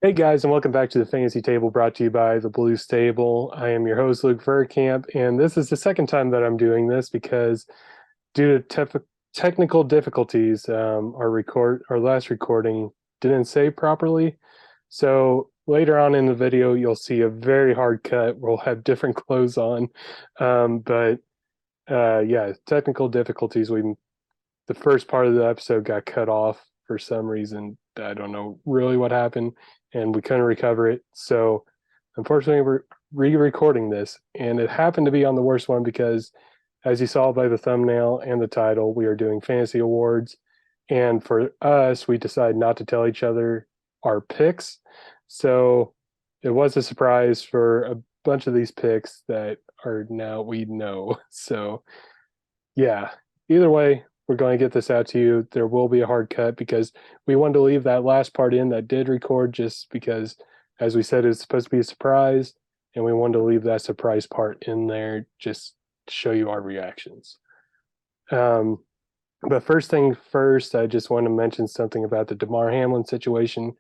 Hey guys, and welcome back to the Fantasy Table brought to you by the Blue Stable. I am your host, Luke Verkamp, and this is the second time that I'm doing this because due to technical difficulties, our last recording didn't save properly. So later on in the video, you'll see a very hard cut. We'll have different clothes on, but yeah, technical difficulties. The first part of the episode got cut off for some reason. I don't know really what happened, and we couldn't recover it. So, unfortunately, we're re-recording this, and it happened to be on the worst one because, as you saw by the thumbnail and the title, we are doing fantasy awards, and for us, we decided not to tell each other our picks. So, it was a surprise for a bunch of these picks that are now we know. So, yeah, either way, we're going to get this out to you. There will be a hard cut because we wanted to leave that last part in that did record just because, as we said, it's supposed to be a surprise. And we wanted to leave that surprise part in there just to show you our reactions. Um, but first thing first, I just want to mention something about the Damar Hamlin situation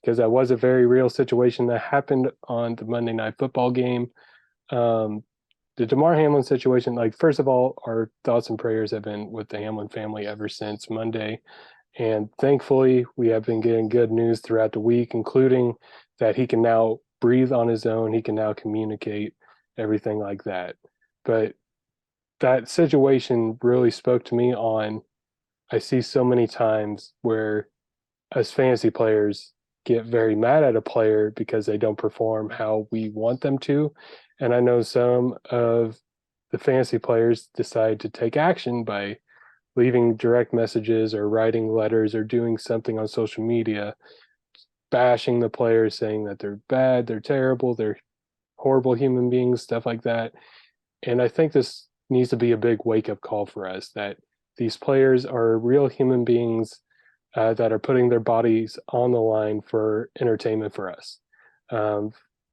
because that was a very real situation that happened on the Monday Night Football game. Um, the Damar Hamlin situation, like, first of all, our thoughts and prayers have been with the Hamlin family ever since Monday. And thankfully, we have been getting good news throughout the week, including that he can now breathe on his own. He can now communicate, everything like that. But that situation really spoke to me on, I see so many times where us fantasy players get very mad at a player because they don't perform how we want them to. And I know some of the fantasy players decide to take action by leaving direct messages or writing letters or doing something on social media, bashing the players, saying that they're bad, they're terrible, they're horrible human beings, stuff like that. And I think this needs to be a big wake up call for us that these players are real human beings that are putting their bodies on the line for entertainment for us. Um,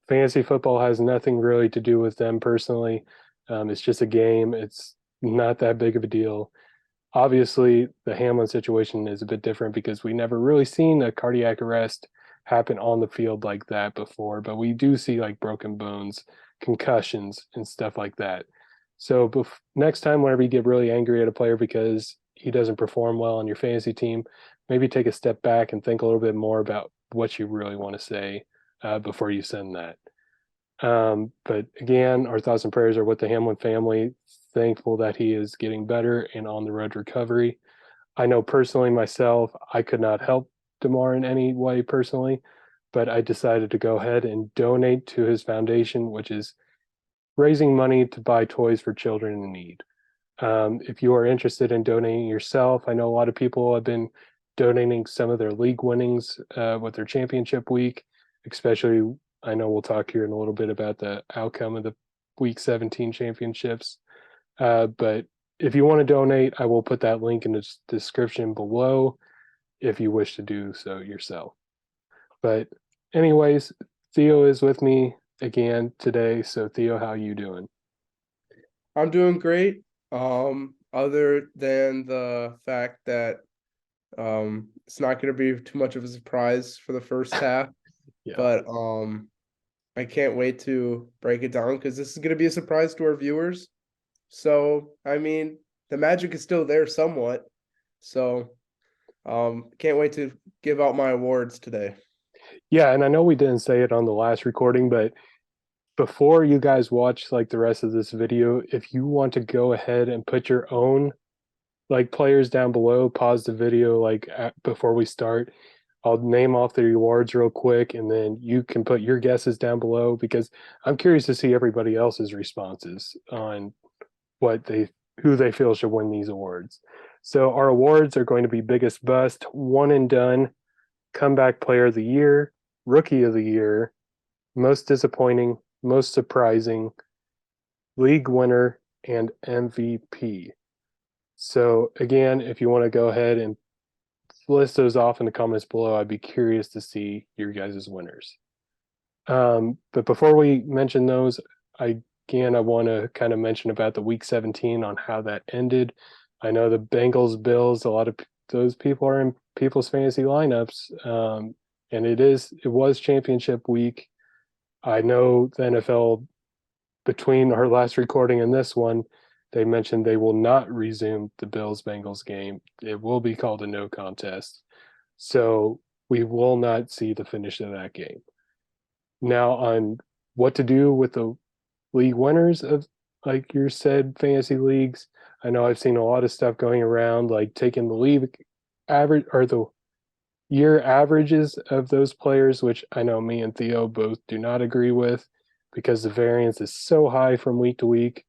Fantasy football has nothing really to do with them personally. It's just a game. It's not that big of a deal. Obviously, the Hamlin situation is a bit different because we never really seen a cardiac arrest happen on the field like that before, but we do see like broken bones, concussions, and stuff like that. So next time, whenever you get really angry at a player because he doesn't perform well on your fantasy team, maybe take a step back and think a little bit more about what you really want to say before you send that. But again, our thoughts and prayers are with the Hamlin family. Thankful that he is getting better and on the road to recovery. I know personally myself, I could not help Damar in any way personally, but I decided to go ahead and donate to his foundation, which is raising money to buy toys for children in need. If you are interested in donating yourself, I know a lot of people have been donating some of their league winnings with their championship week, especially. I know we'll talk here in a little bit about the outcome of the week 17 championships. But if you want to donate, I will put that link in the description below if you wish to do so yourself. But anyways, Theo is with me again today. So Theo, how you doing? I'm doing great. Other than the fact that it's not going to be too much of a surprise for the first half, Yeah. but I can't wait to break it down because this is going to be a surprise to our viewers. So, I mean, the magic is still there somewhat. So, can't wait to give out my awards today. Yeah, and I know we didn't say it on the last recording, but before you guys watch like the rest of this video, if you want to go ahead and put your own like players down below, pause the video before we start. I'll name off the rewards real quick and then you can put your guesses down below because I'm curious to see everybody else's responses on what they who they feel should win these awards. So our awards are going to be biggest bust, one and done, comeback player of the year, rookie of the year, most disappointing, most surprising, league winner, and MVP. So again, if you want to go ahead and list those off in the comments below, I'd be curious to see your guys' winners. But before we mention those, I want to kind of mention about the week 17 on how that ended. I know the Bengals, Bills, a lot of those people are in people's fantasy lineups. and it was championship week. I know the NFL, between our last recording and this one, they mentioned they will not resume the Bills Bengals game. It will be called a no contest. So we will not see the finish of that game. Now, on what to do with the league winners of, like you said, fantasy leagues, I know I've seen a lot of stuff going around, like taking the league average or the year averages of those players, which I know me and Theo both do not agree with because the variance is so high from week to week.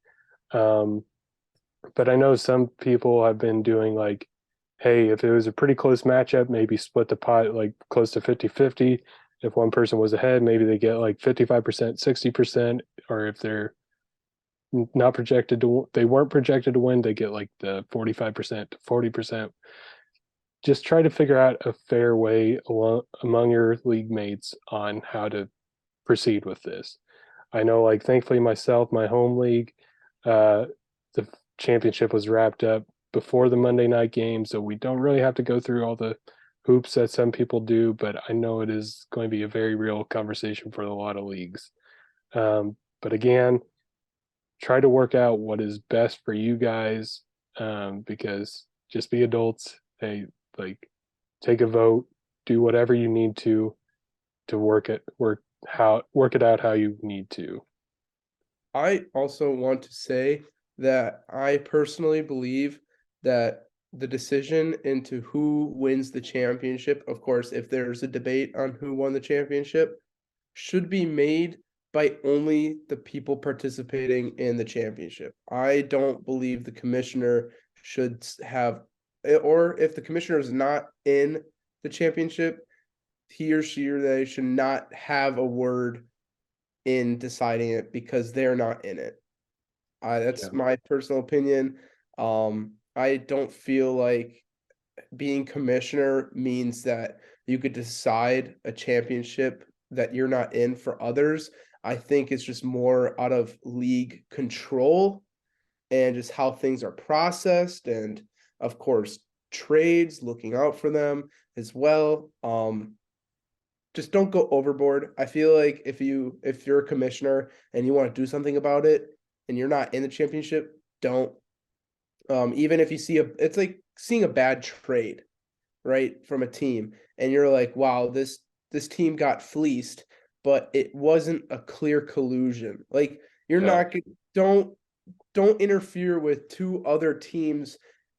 Um, but I know some people have been doing like, hey, if it was a pretty close matchup, maybe split the pot like close to 50-50. If one person was ahead, maybe they get like 55%, 60%, or if they're not projected to, they weren't projected to win, they get like the 45% to 40%. Just try to figure out a fair way among your league mates on how to proceed with this. I know, like, thankfully, myself, my home league, the championship was wrapped up before the Monday night game, so we don't really have to go through all the hoops that some people do, but I know it is going to be a very real conversation for a lot of leagues. But again, try to work out what is best for you guys, because just be adults. Hey, like, take a vote, do whatever you need to work it out how you need to. I also want to say that I personally believe that the decision into who wins the championship, of course, if there's a debate on who won the championship, should be made by only the people participating in the championship. I don't believe the commissioner should have, or if the commissioner is not in the championship, he or she or they should not have a word in deciding it because they're not in it. Yeah. That's my personal opinion. I don't feel like being commissioner means that you could decide a championship that you're not in for others. I think it's just more out of league control and just how things are processed, and of course trades, looking out for them as well. Just don't go overboard. I feel like if you're a commissioner and you want to do something about it and you're not in the championship, don't. Even if you see it's like seeing a bad trade, right, from a team, and you're like, wow, this team got fleeced, but it wasn't a clear collusion. Like you're Yeah. not don't interfere with two other teams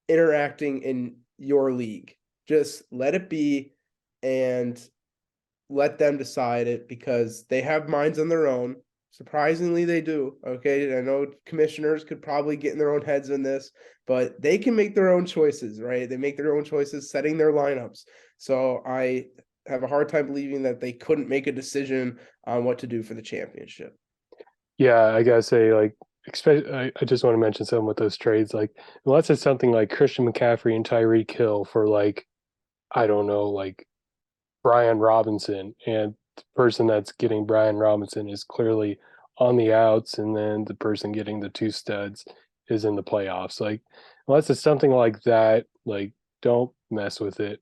interacting in your league. Just let it be and let them decide it because they have minds on their own. Surprisingly, they do. Okay. I know commissioners could probably get in their own heads in this, but they can make their own choices, right? They make their own choices setting their lineups. So I have a hard time believing that they couldn't make a decision on what to do for the championship. Yeah, I gotta say, like, I just want to mention something with those trades. Like, unless it's something like Christian McCaffrey and Tyreek Hill for, like, I don't know, like Brian Robinson, and the person that's getting Brian Robinson is clearly on the outs, and then the person getting the two studs is in the playoffs. Like, unless it's something like that, like, don't mess with it.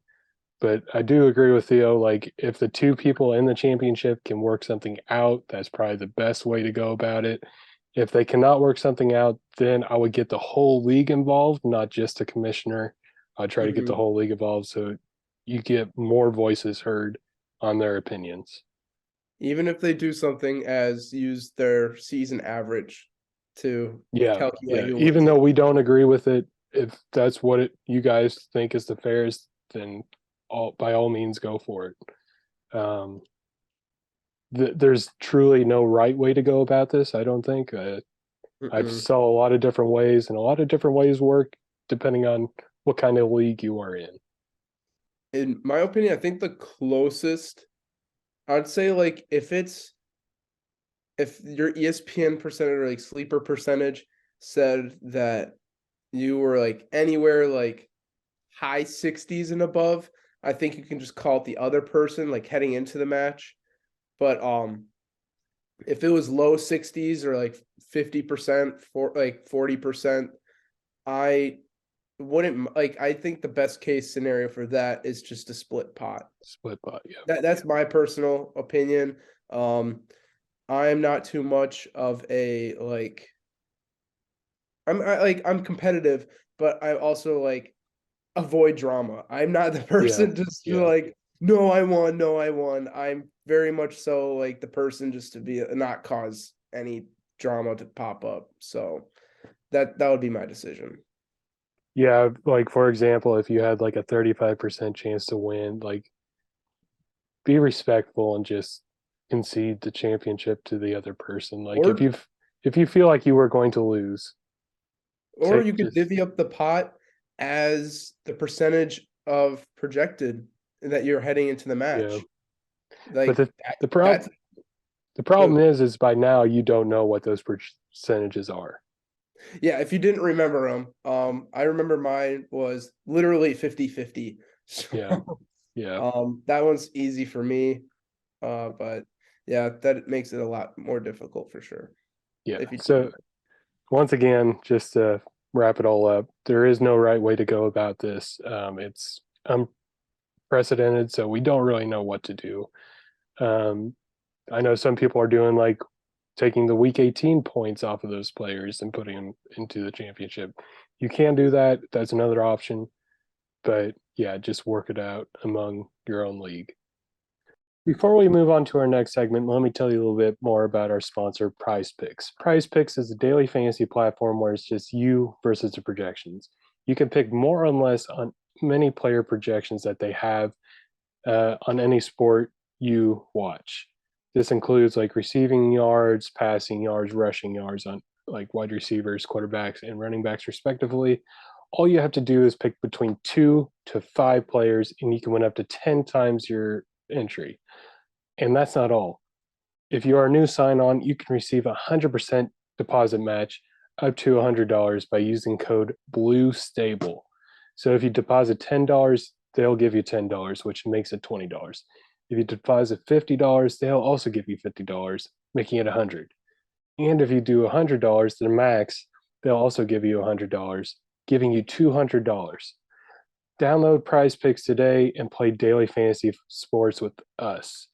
But I do agree with Theo. Like, if the two people in the championship can work something out, that's probably the best way to go about it. If they cannot work something out, then I would get the whole league involved, not just the commissioner. I'd try to get the Mhm. whole league involved so you get more voices heard on their opinions. Even if they do something as use their season average to Yeah, calculate yeah. who Even wins though it. we don't agree with it, if that's what you guys think is the fairest, then by all means go for it. There's truly no right way to go about this. I don't think. I've Mm-mm. saw a lot of different ways, and a lot of different ways work depending on what kind of league you are in. In my opinion, I think the closest I'd say, like, if your ESPN percentage or like sleeper percentage said that you were like anywhere like high 60s and above, I think you can just call it the other person like heading into the match. But if it was low 60s or like 50% for like 40%, I wouldn't like. I think the best case scenario for that is just a split pot. Split pot, yeah. That's my personal opinion. I'm not too much of a like. I'm competitive, but I also like avoid drama. I'm not the Yeah, person just to yeah. like, no, I won, no, I won. I'm very much so like the person just to be not cause any drama to pop up. So that would be my decision. Yeah, like for example, if you had like a 35% chance to win, like be respectful and just concede the championship to the other person. Like Or if you feel like you were going to lose, or you take could just divvy up the pot as the percentage of projected that you're heading into the yeah. match. But Like the that's problem the problem is by now you don't know what those percentages are. yeah, if you didn't remember them, I remember mine was literally 50-50. Yeah. So Yeah. that one's easy for me. But yeah, that makes it a lot more difficult for sure. Yeah. If you So once again, just to wrap it all up, there is no right way to go about this. It's unprecedented, so we don't really know what to do. Um, I know some people are doing like taking the week 18 points off of those players and putting them into the championship. You can do that. That's another option. But yeah, just work it out among your own league. Before we move on to our next segment, let me tell you a little bit more about our sponsor, Prize Picks. Prize Picks is a daily fantasy platform where it's just you versus the projections. You can pick more or less on many player projections that they have on any sport you watch. This includes like receiving yards, passing yards, rushing yards on like wide receivers, quarterbacks, and running backs, respectively. All you have to do is pick between 2 to 5 players, and you can win up to 10 times your entry. And that's not all. If you are a new sign on, you can receive a 100% deposit match up to $100 by using code Blue Stable. So if you deposit $10, they'll give you $10, which makes it $20. If you deposit $50, they'll also give you $50, making it $100. And if you do $100 to the max, they'll also give you $100, giving you $200. Download Prize Picks today and play daily fantasy sports with us.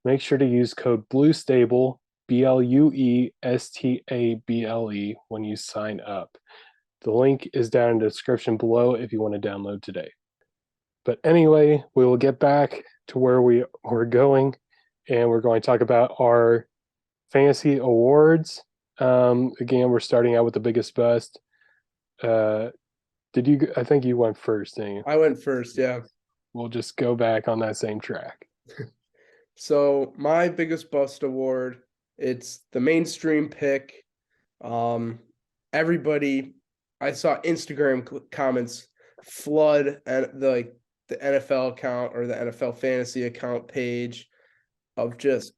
Make sure to use code BLUESTABLE, BLUESTABLE, when you sign up. The link is down in the description below if you want to download today. But anyway, we will get back to where we're going, and we're going to talk about our fantasy awards. Again, we're starting out with the biggest bust. Did you? I think you went first, didn't you? I went first, yeah. We'll just go back on that same track. So my biggest bust award, it's the mainstream pick. Um, everybody, I saw Instagram comments flood and the NFL account or the NFL fantasy account page of just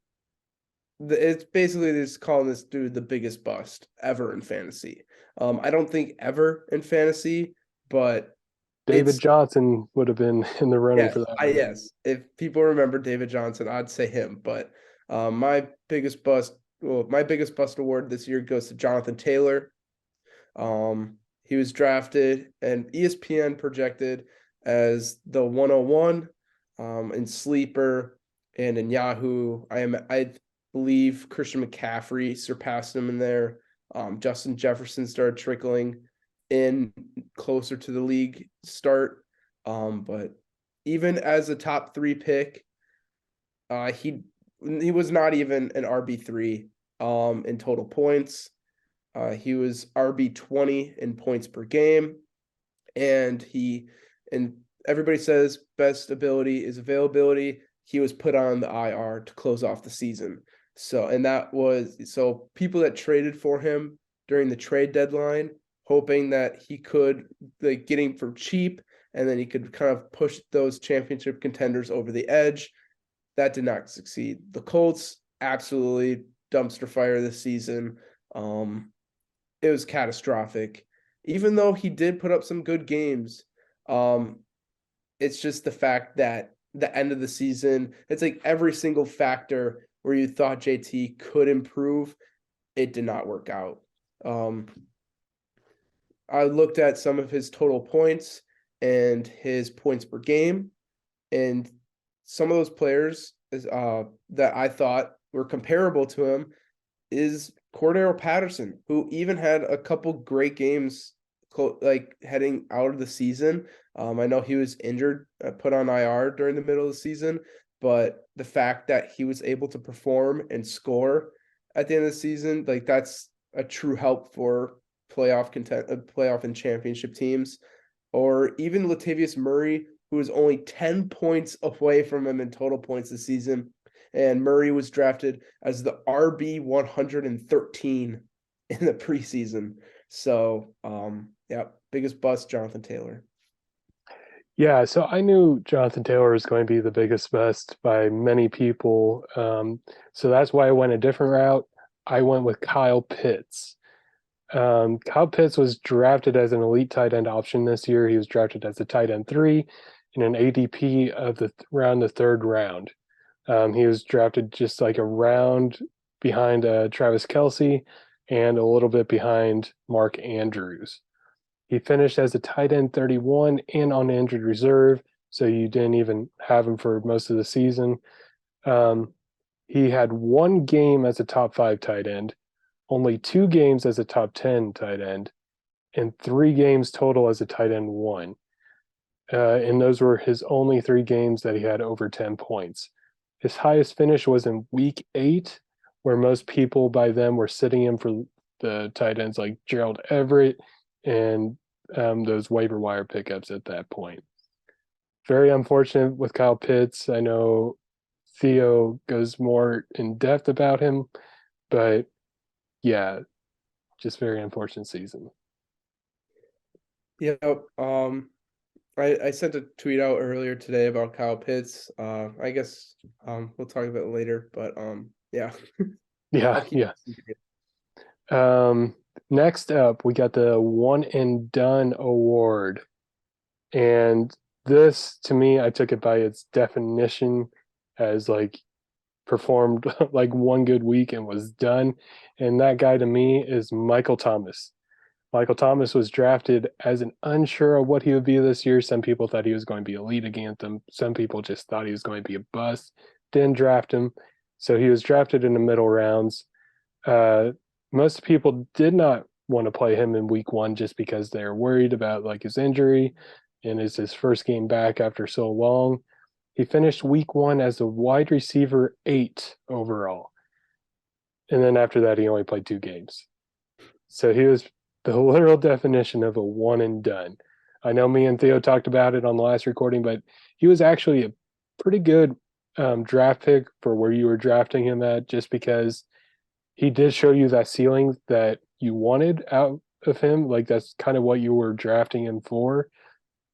it's basically just calling this dude the biggest bust ever in fantasy. I don't think ever in fantasy, but David it's Johnson would have been in the running yes, for that one. yes. If people remember David Johnson, I'd say him. But my biggest bust, well, my biggest bust award this year goes to Jonathan Taylor. He was drafted and ESPN projected as the 101 in sleeper and in Yahoo. I believe Christian McCaffrey surpassed him in there. Justin Jefferson started trickling in closer to the league start. But even as a top 3 pick, he was not even an RB3 in total points. He was RB20 in points per game, and everybody says best ability is availability. He was put on the IR to close off the season. So people that traded for him during the trade deadline, hoping that he could like get him for cheap, and then he could kind of push those championship contenders over the edge. That did not succeed. The Colts absolutely dumpster fire this season. It was catastrophic. Even though he did put up some good games, it's just the fact that the end of the season, it's like every single factor where you thought JT could improve, it did not work out. I looked at some of his total points and his points per game, and some of those players that I thought were comparable to him is Cordero Patterson, who even had a couple great games like heading out of the season. I know he was injured, put on IR during the middle of the season, but the fact that he was able to perform and score at the end of the season, like that's a true help for playoff and championship teams. Or even Latavius Murray, who is only 10 points away from him in total points this season. And Murray was drafted as the RB 113 in the preseason. So, yeah, biggest bust, Jonathan Taylor. Yeah, so I knew Jonathan Taylor was going to be the biggest bust by many people. So that's why I went a different route. I went with Kyle Pitts. Kyle Pitts was drafted as an elite tight end option this year. He was drafted as a tight end 3 in an ADP of around the third round. He was drafted just like a round behind Travis Kelce and a little bit behind Mark Andrews. He finished as a tight end 31 and on injured reserve, so you didn't even have him for most of the season. He had one game as a top 5 tight end, only 2 games as a top 10 tight end, and 3 games total as a tight end 1. And those were his only 3 games that he had over 10 points. His highest finish was in week 8, where most people by then were sitting him for the tight ends like Gerald Everett and those waiver wire pickups at that point. Very unfortunate with Kyle Pitts. I know Theo goes more in depth about him, but yeah, just very unfortunate season. Yep. I sent a tweet out earlier today about Kyle Pitts. I guess we'll talk about it later, but yeah. Yeah, I'll keep yeah. Next up, we got the one and done award. And this, to me, I took it by its definition as like performed like one good week and was done. And that guy to me is Michael Thomas. Michael Thomas was drafted as an unsure of what he would be this year. Some people thought he was going to be elite against them. Some people just thought he was going to be a bust. Didn't draft him. So he was drafted in the middle rounds. Most people did not want to play him in week 1 just because they're worried about like his injury and it's his first game back after so long. He finished week 1 as a wide receiver 8 overall. And then after that, he only played 2 games. So he was the literal definition of a one and done. I know me and Theo talked about it on the last recording, but he was actually a pretty good draft pick for where you were drafting him at, just because he did show you that ceiling that you wanted out of him. Like that's kind of what you were drafting him for.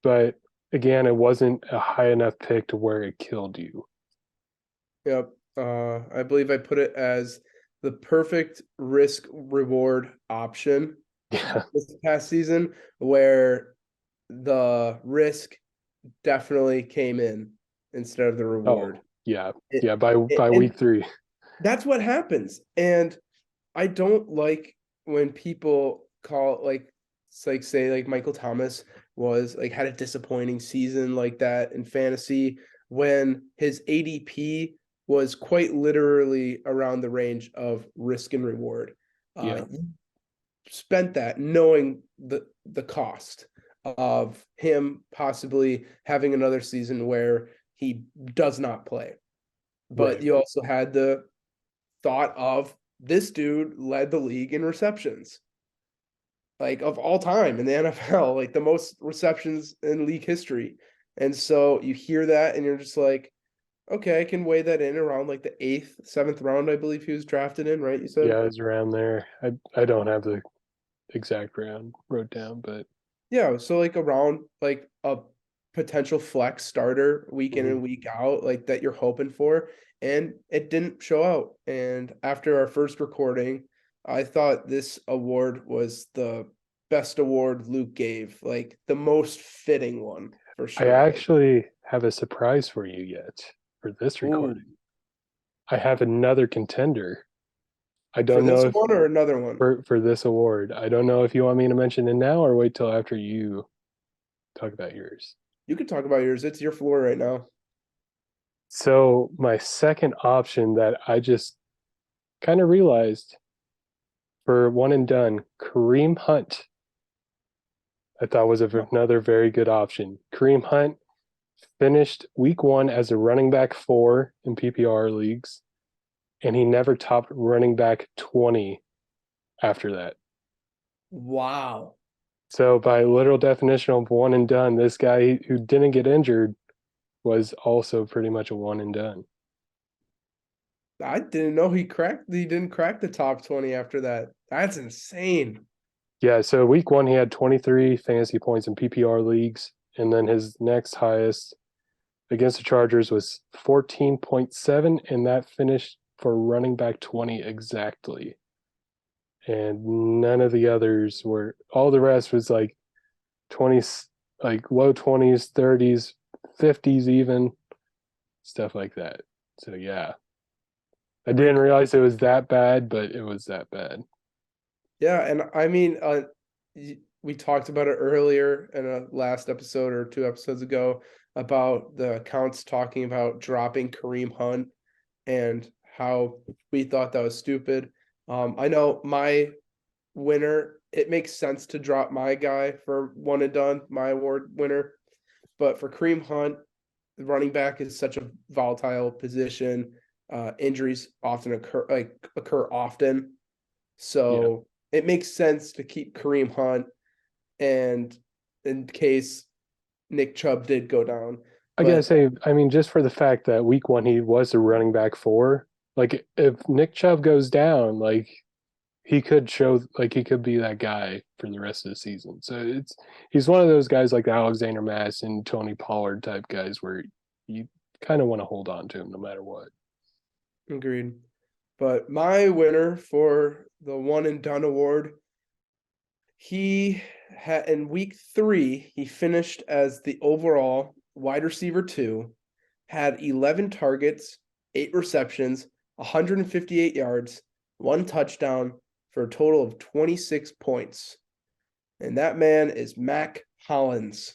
But again, it wasn't a high enough pick to where it killed you. Yep. I believe I put it as the perfect risk reward option Yeah. this past season, where the risk definitely came in instead of the reward. Oh, yeah. It, Yeah. By and week 3. that's what happens. And I don't like when people call like say like Michael Thomas was like had a disappointing season like that in fantasy when his ADP was quite literally around the range of risk and reward. Yeah. You spent that knowing the cost of him possibly having another season where he does not play. But Right. you also had the thought of this dude led the league in receptions, like of all time in the NFL, like the most receptions in league history. And so you hear that and you're just like, okay, I can weigh that in around like the 8th, 7th round, I believe he was drafted in, right? You said? Yeah, it was around there. I don't have the exact round wrote down, but Yeah, so like around like a potential flex starter week in mhm. and week out, like that you're hoping for, and it didn't show out. And after our first recording, I thought this award was the best award Luke gave, like the most fitting one for I sure. Like, actually have a surprise for you yet for this ooh, recording. I have another contender. I For don't this know if one or another one? for this award. I don't know if you want me to mention it now or wait till after you talk about yours. You could talk about yours. It's your floor right now. So my second option that I just kind of realized for one and done, Kareem Hunt, I thought was another very good option. Kareem Hunt finished week one as a running back 4 in PPR leagues, and he never topped running back 20 after that. Wow. So by literal definition of one and done, this guy who didn't get injured was also pretty much a one and done. I didn't know he didn't crack the top 20 after that. That's insane. Yeah, so week one he had 23 fantasy points in PPR leagues, and then his next highest against the Chargers was 14.7, and that finished for running back 20 exactly. And none of the others were, all the rest was like 20s, like low 20s, 30s, 50s, even stuff like that. So, yeah, I didn't realize it was that bad, but it was that bad. Yeah, and I mean, we talked about it earlier in a last episode or 2 episodes ago about the accounts talking about dropping Kareem Hunt and how we thought that was stupid. I know my winner, it makes sense to drop my guy for one and done, my award winner. But for Kareem Hunt, the running back is such a volatile position. Injuries often occur often. Yeah. So it makes sense to keep Kareem Hunt and in case Nick Chubb did go down. I gotta But say, I mean, just for the fact that week one he was a running back 4, like if Nick Chubb goes down, like he could show, like he could be that guy for the rest of the season. So he's one of those guys like Alexander Mass and Tony Pollard type guys where you kind of want to hold on to him no matter what. agreed. But my winner for the one and done award, he had in week 3, he finished as the overall wide receiver 2, had 11 targets, 8 receptions, 158 yards, 1 touchdown for a total of 26 points. And that man is Mac Hollins.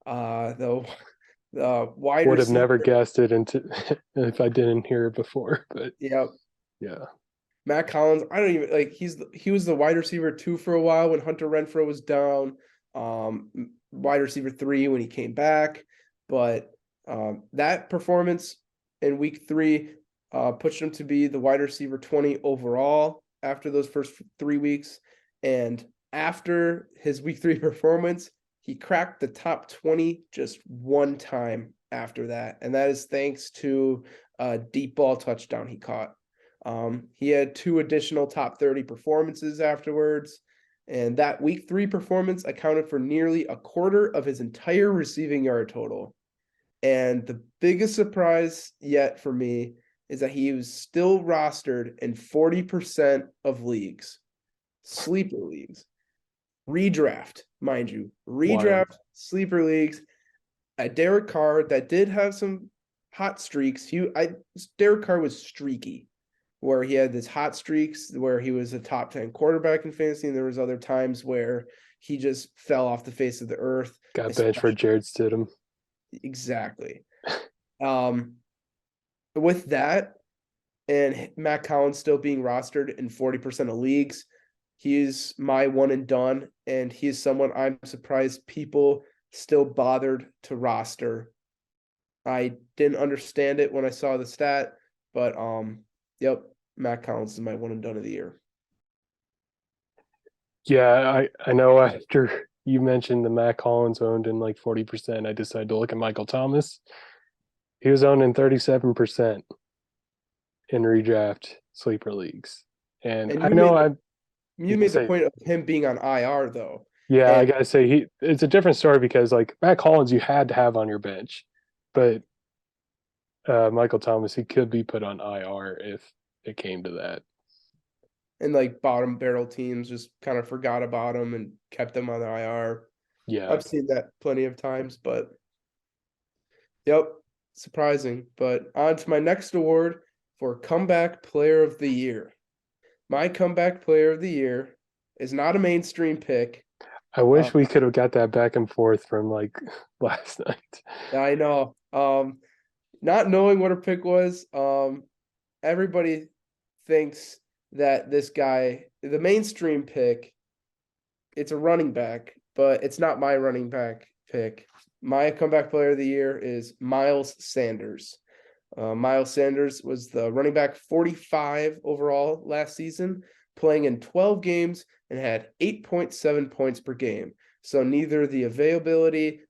The wide Would have receiver. never guessed it into if I didn't hear it before, but Yeah, yeah. Mac Hollins. I don't even like. He was the wide receiver 2 for a while when Hunter Renfrow was down. Wide receiver 3 when he came back, but that performance in week 3 pushed him to be the wide receiver 20 overall after those first 3 weeks, and after his week 3 performance, he cracked the top 20 just one time after that, and that is thanks to a deep ball touchdown he caught. He had 2 additional top 30 performances afterwards, and that week 3 performance accounted for nearly a quarter of his entire receiving yard total. And the biggest surprise yet for me is that he was still rostered in 40% of leagues, sleeper leagues, redraft, mind you, Wild. redraft, sleeper leagues. At Derek Carr, that did have some hot streaks. Derek Carr was streaky, where he had this hot streaks where he was a top 10 quarterback in fantasy, and there was other times where he just fell off the face of the earth. Got benched for Jared Stidham. Exactly. With that, and Matt Collins still being rostered in 40% of leagues, he's my one and done, and he's someone I'm surprised people still bothered to roster. I didn't understand it when I saw the stat, but yep, Matt Collins is my one and done of the year. Yeah, I know after you mentioned the Matt Collins owned in like 40%, I decided to look at Michael Thomas. He was owned in 37% in redraft sleeper leagues. And And I know I you made the say, point of him being on IR though. yeah, I And gotta say it's a different story because like Matt Collins you had to have on your bench, but Michael Thomas he could be put on IR if it came to that. like bottom barrel teams just kind of forgot about him and kept him on the IR. Yeah. I've seen that plenty of times, but yep, surprising. But on to my next award for comeback player of the year. My comeback player of the year is not a mainstream pick. I Uh, wish we could have got that back and forth from like last night. I know. Not knowing what her pick was, everybody thinks that this guy, the mainstream pick, it's a running back, but it's not my running back pick. My comeback player of the year is Miles Sanders. Miles Sanders was the running back 45 overall last season, playing in 12 games and had 8.7 points per game. So neither the availability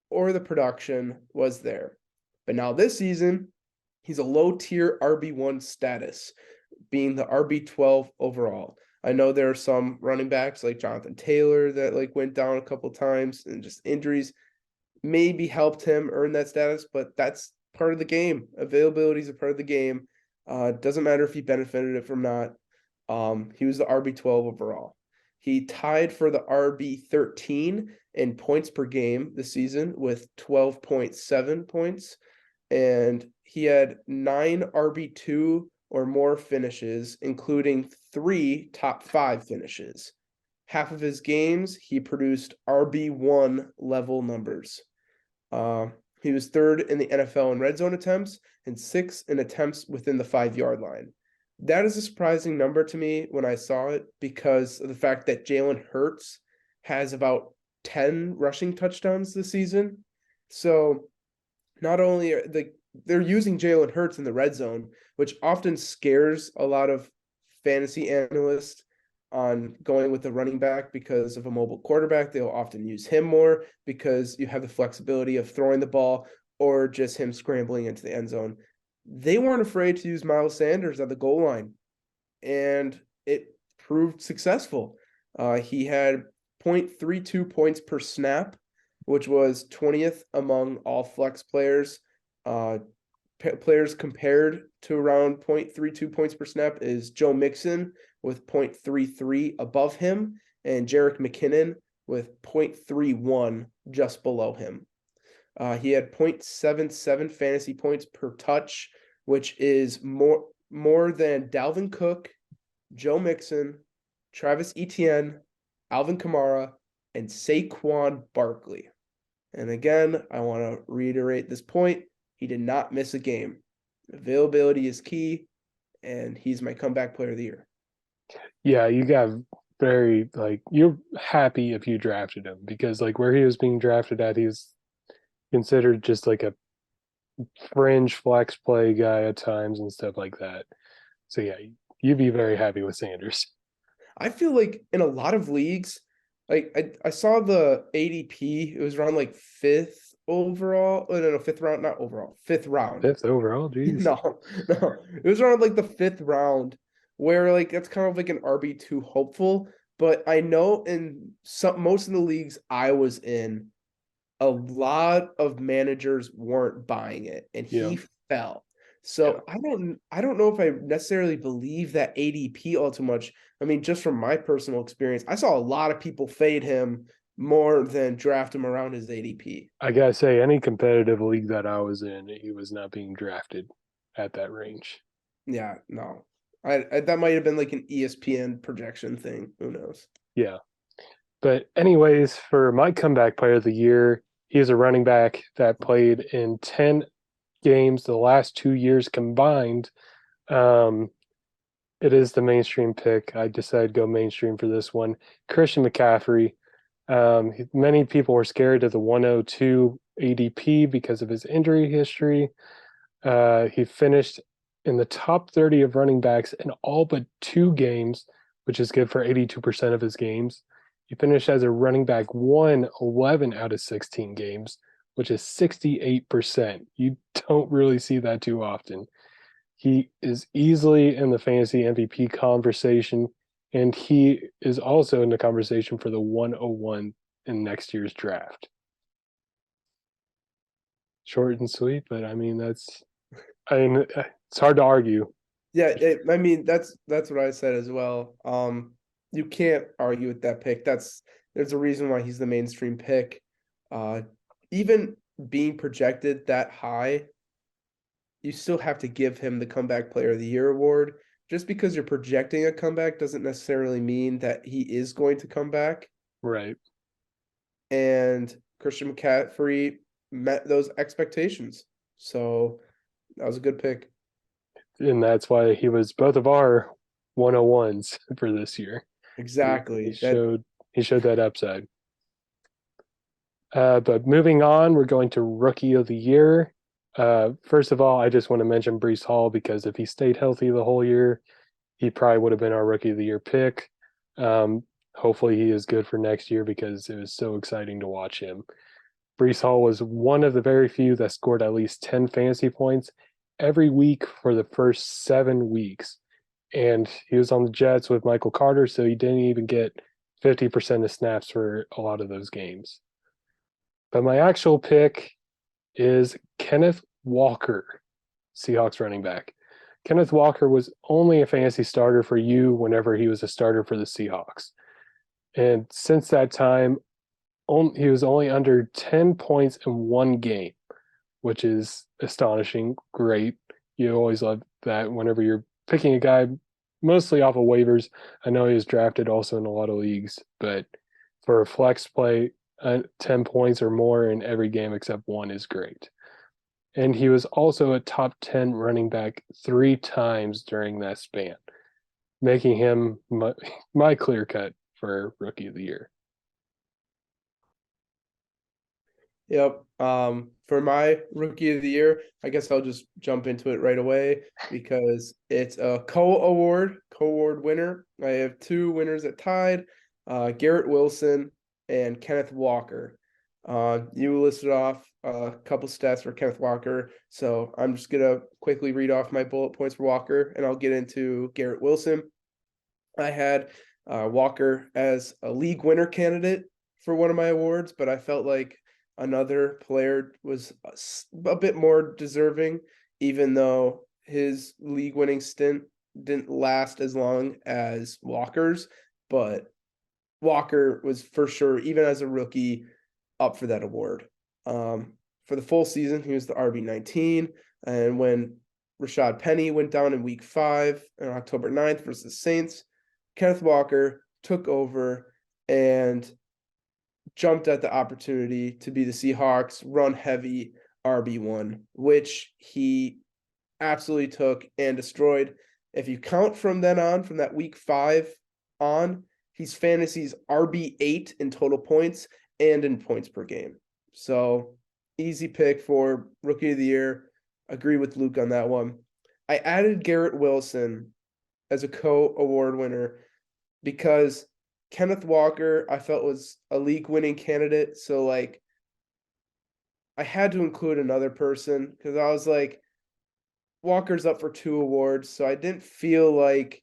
or the production was there. But now this season, he's a low tier RB1 status, being the RB12 overall. I know there are some running backs like Jonathan Taylor that like went down a couple times and just injuries maybe helped him earn that status, but that's part of the game. Availability is a part of the game. Doesn't matter if he benefited it from not. He was the RB12 overall. He tied for the RB13 in points per game this season with 12.7 points. And he had 9 RB2 or more finishes, including 3 top 5 finishes. Half of his games, he produced RB1 level numbers. He was third in the NFL in red zone attempts and sixth in attempts within the 5-yard line. That is a surprising number to me when I saw it because of the fact that Jalen Hurts has about 10 rushing touchdowns this season. So not only are they're using Jalen Hurts in the red zone, which often scares a lot of fantasy analysts on going with the running back because of a mobile quarterback. They'll often use him more because you have the flexibility of throwing the ball or just him scrambling into the end zone. They weren't afraid to use Miles Sanders at the goal line, and it proved successful. He had 0.32 points per snap, which was 20th among all flex players. Players compared to around 0.32 points per snap is Joe Mixon with 0.33 above him, and Jerick McKinnon with 0.31 just below him. He had 0.77 fantasy points per touch, which is more than Dalvin Cook, Joe Mixon, Travis Etienne, Alvin Kamara, and Saquon Barkley. And again, I want to reiterate this point. He did not miss a game. Availability is key, and he's my comeback player of the year. Yeah, you got very like you're happy if you drafted him because like where he was being drafted at, he was considered just like a fringe flex play guy at times and stuff like that. So yeah, you'd be very happy with Sanders. I feel like in a lot of leagues, like I saw the ADP, it was around like fifth overall. Oh, no, fifth round, not overall, fifth round. Fifth overall, geez. No, no, it was around like the fifth round, where like that's kind of like an RB2 hopeful. But I know in most of the leagues I was in, a lot of managers weren't buying it, and Yeah, he fell. yeah. So I don't know if I necessarily believe that ADP all too much. I mean, just from my personal experience, I saw a lot of people fade him more than draft him around his ADP. I gotta say, any competitive league that I was in, he was not being drafted at that range. Yeah, no. I that might have been like an ESPN projection thing. Who knows? Yeah. But anyways, for my comeback player of the year, he is a running back that played in 10 games the last 2 years combined. Um, it is the mainstream pick. I decided to go mainstream for this one. Christian McCaffrey. Many people were scared of the 102 ADP because of his injury history. He finished in the top 30 of running backs in all but 2 games, which is good for 82% of his games. He finished as a running back 11 out of 16 games, which is 68%. You don't really see that too often. He is easily in the fantasy MVP conversation, and he is also in the conversation for the 101 in next year's draft. Short and sweet, but I mean, it's hard to argue. Yeah, I mean that's what I said as well. You can't argue with that pick. There's a reason why he's the mainstream pick. Even being projected that high, you still have to give him the comeback player of the year award just because you're projecting a comeback doesn't necessarily mean that he is going to come back. Right. And Christian McCaffrey met those expectations. So that was a good pick. And that's why he was both of our 101s for this year. He Exactly. he showed that upside. But moving on, we're going to rookie of the year. First of all, I just want to mention Brees Hall because if he stayed healthy the whole year, he probably would have been our rookie of the year pick. Hopefully, he is good for next year because it was so exciting to watch him. Brees Hall was one of the very few that scored at least 10 fantasy points every week for the first 7 weeks. And he was on the Jets with Michael Carter, so he didn't even get 50% of snaps for a lot of those games. But my actual pick is Kenneth Walker, Seahawks running back. Kenneth Walker was only a fantasy starter for you whenever he was a starter for the Seahawks. And since that time, he was only under 10 points in one game, which is astonishing. Great. You always love that whenever you're picking a guy mostly off of waivers. I know he was drafted also in a lot of leagues, but for a flex play, 10 points or more in every game except one is great. And he was also a top 10 running back 3 times during that span, making him my clear cut for rookie of the year. Yep. For my rookie of the year, I guess I'll just jump into it right away because it's a co-award winner. I have 2 winners that tied, Garrett Wilson and Kenneth Walker. You listed off a couple stats for Kenneth Walker, so I'm just gonna quickly read off my bullet points for Walker, and I'll get into Garrett Wilson. I had Walker as a league winner candidate for one of my awards, but I felt like another player was a bit more deserving, even though his league winning stint didn't last as long as Walker's. But Walker was for sure, even as a rookie, up for that award. For the full season, he was the RB19. And when Rashad Penny went down in week 5 on October 9th versus the Saints, Kenneth Walker took over and jumped at the opportunity to be the Seahawks run heavy RB1, which he absolutely took and destroyed. If you count from then on, from that week 5 on, he's fantasy's RB8 in total points and in points per game. So easy pick for rookie of the year. Agree with Luke on that one. I added Garrett Wilson as a co-award winner because Kenneth Walker, I felt was a league winning candidate. So like I had to include another person because I was like, Walker's up for 2 awards. So I didn't feel like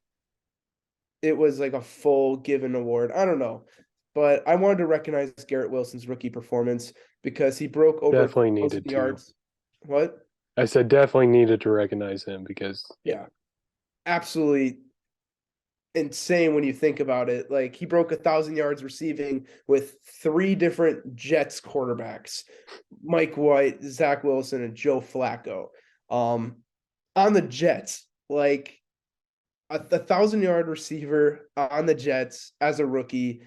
it was like a full given award. I don't know. But I wanted to recognize Garrett Wilson's rookie performance because he broke over Definitely 1,000 needed to. yards. What? I said definitely needed to recognize him because Yeah. Absolutely insane when you think about it. Like he broke 1,000 yards receiving with 3 different Jets quarterbacks, Mike White, Zach Wilson, and Joe Flacco. On the Jets, like a 1,000-yard receiver on the Jets as a rookie,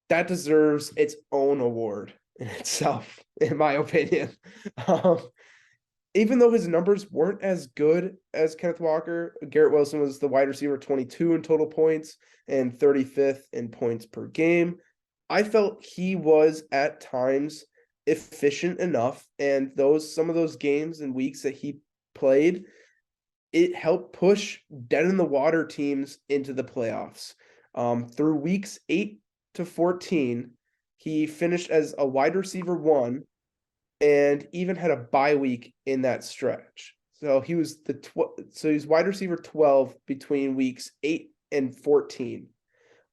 that deserves its own award in itself, in my opinion. Even though his numbers weren't as good as Kenneth Walker, Garrett Wilson was the wide receiver 22 in total points and 35th in points per game. I felt he was at times efficient enough, and some of those games and weeks that he played, it helped push dead in the water teams into the playoffs. Through weeks 8 to 14, he finished as a wide receiver 1 and even had a bye week in that stretch. So he was he's wide receiver 12 between weeks 8 and 14.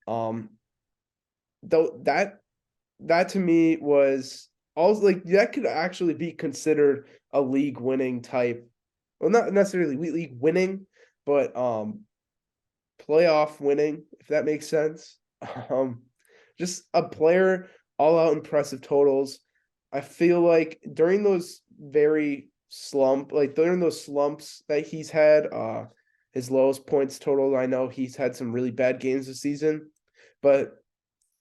Though that to me was also like that could actually be considered a league winning type. Well, not necessarily league winning, but playoff winning, if that makes sense. Just a player, all out impressive totals. I feel like during those slumps that he's had, his lowest points total. I know he's had some really bad games this season, but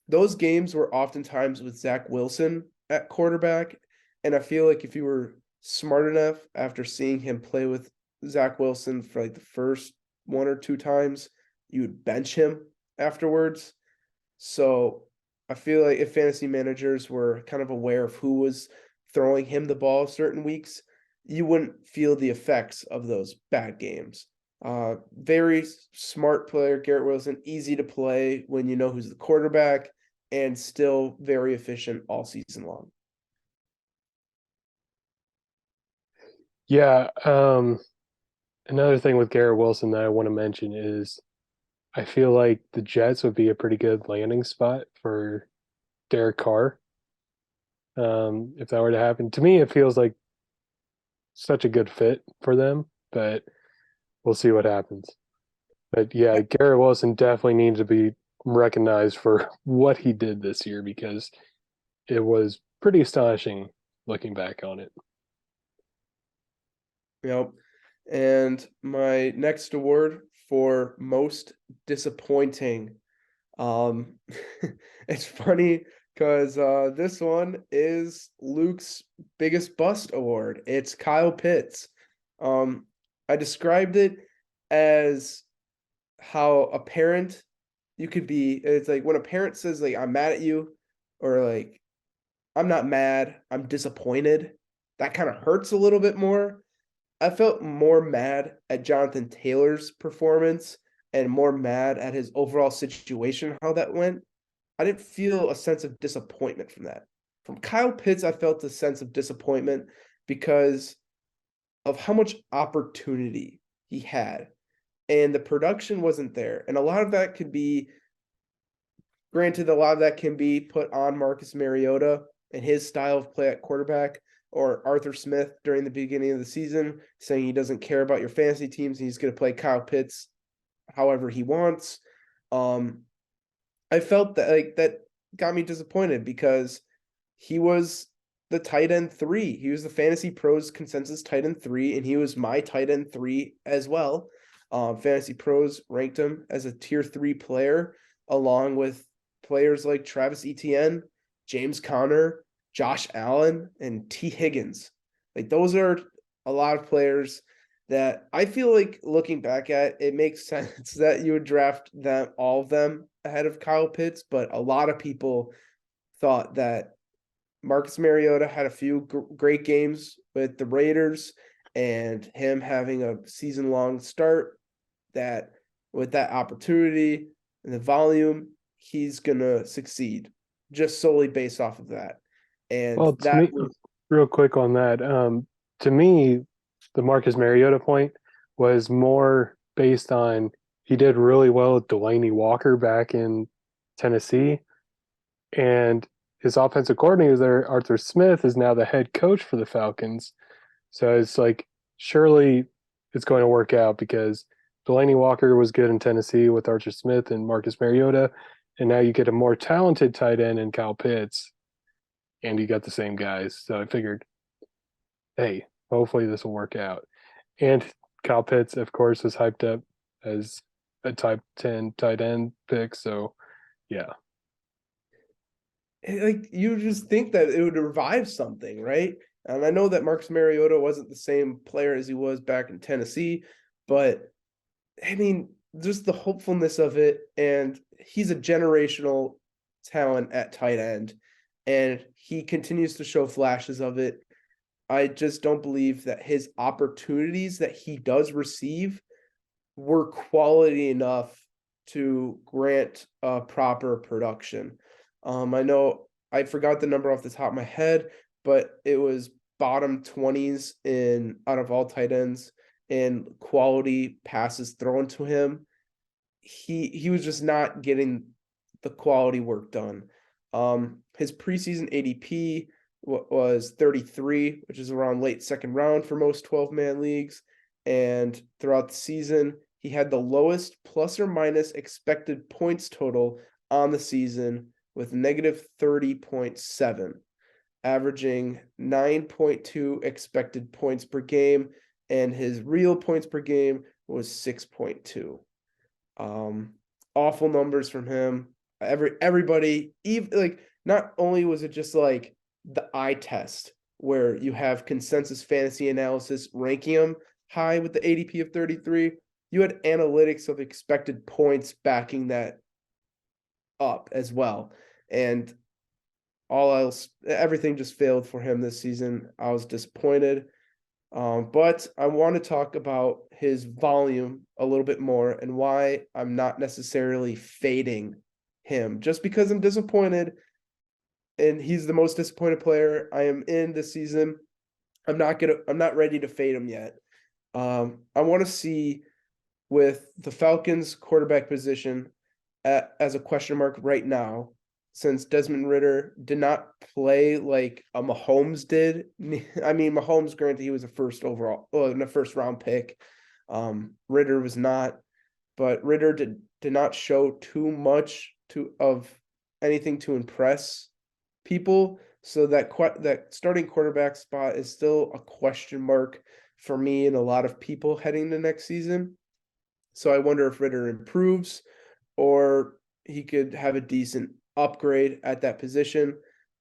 those games were oftentimes with Zach Wilson at quarterback. And I feel like if you were smart enough after seeing him play with Zach Wilson for like the first one or two times, you would bench him afterwards. So I feel like if fantasy managers were kind of aware of who was throwing him the ball certain weeks, you wouldn't feel the effects of those bad games. Very smart player, Garrett Wilson, easy to play when you know who's the quarterback, and still very efficient all season long. Yeah. Another thing with Garrett Wilson that I want to mention is I feel like the Jets would be a pretty good landing spot for Derek Carr. If that were to happen, to me, it feels like such a good fit for them, but we'll see what happens. But yeah, Garrett Wilson definitely needs to be recognized for what he did this year because it was pretty astonishing looking back on it. Yep. And my next award for most disappointing. Um it's funny because this one is Luke's biggest bust award. It's Kyle Pitts. I described it as how a parent you could be. It's like when a parent says like I'm mad at you, or like I'm not mad, I'm disappointed. That kind of hurts a little bit more. I felt more mad at Jonathan Taylor's performance and more mad at his overall situation, how that went. I didn't feel a sense of disappointment from that. From Kyle Pitts, I felt a sense of disappointment because of how much opportunity he had. And the production wasn't there. And a lot of that could be, granted, a lot of that can be put on Marcus Mariota and his style of play at quarterback, or Arthur Smith during the beginning of the season saying he doesn't care about your fantasy teams and he's going to play Kyle Pitts however he wants. I felt that like that got me disappointed because he was the tight end 3. He was the Fantasy Pros consensus tight end 3, and he was my tight end 3 as well. Fantasy Pros ranked him as a tier 3 player, along with players like Travis Etienne, James Conner, Josh Allen, and T. Higgins. Like those are a lot of players that I feel like looking back at, it makes sense that you would draft them, all of them, ahead of Kyle Pitts, but a lot of people thought that Marcus Mariota had a few great games with the Raiders and him having a season-long start, that with that opportunity and the volume, he's going to succeed just solely based off of that. And Well, to that me, was, real quick on that, to me, the Marcus Mariota point was more based on he did really well with Delaney Walker back in Tennessee, and his offensive coordinator there, Arthur Smith, is now the head coach for the Falcons. So it's like surely it's going to work out because Delaney Walker was good in Tennessee with Arthur Smith and Marcus Mariota, and now you get a more talented tight end in Kyle Pitts, and you got the same guys. So I figured, hey, hopefully this will work out. And Kyle Pitts, of course, was hyped up as a type 10 tight end pick. So yeah. like you just think that it would revive something, right? And I know that Marcus Mariota wasn't the same player as he was back in Tennessee, but I mean, just the hopefulness of it, and he's a generational talent at tight end, and he continues to show flashes of it. I just don't believe that his opportunities that he does receive were quality enough to grant proper production. I know I forgot the number off the top of my head, but it was bottom 20s in out of all tight ends in quality passes thrown to him. He was just not getting the quality work done. His preseason ADP was 33, which is around late second round for most 12-man leagues. And throughout the season, he had the lowest plus or minus expected points total on the season with negative 30.7, averaging 9.2 expected points per game. And his real points per game was 6.2. Awful numbers from him. Everybody, even like, not only was it just like the eye test where you have consensus fantasy analysis ranking him high with the ADP of 33, you had analytics of expected points backing that up as well. And all else, everything just failed for him this season. I was disappointed. But I want to talk about his volume a little bit more and why I'm not necessarily fading him. Just because I'm disappointed and he's the most disappointed player I am in this season, I'm not ready to fade him yet. I want to see with the Falcons quarterback position as a question mark right now, since Desmond Ridder did not play like a Mahomes did. I mean, Mahomes, granted, he was a first round pick. Ridder was not, but Ridder did not show too much of anything to impress people. So that starting quarterback spot is still a question mark for me and a lot of people heading to next season. So I wonder if Ridder improves or he could have a decent upgrade at that position.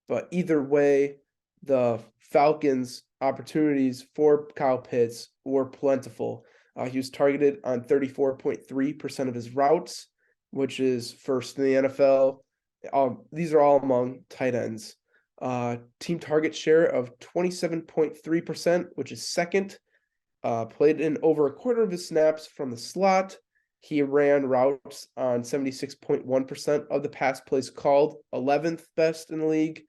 But either way, the Falcons' opportunities for Kyle Pitts were plentiful. He was targeted on 34.3% of his routes, which is first in the NFL. These are all among tight ends. Team target share of 27.3%, which is second. Played in over a quarter of his snaps from the slot. He ran routes on 76.1% of the pass plays called, 11th best in the league.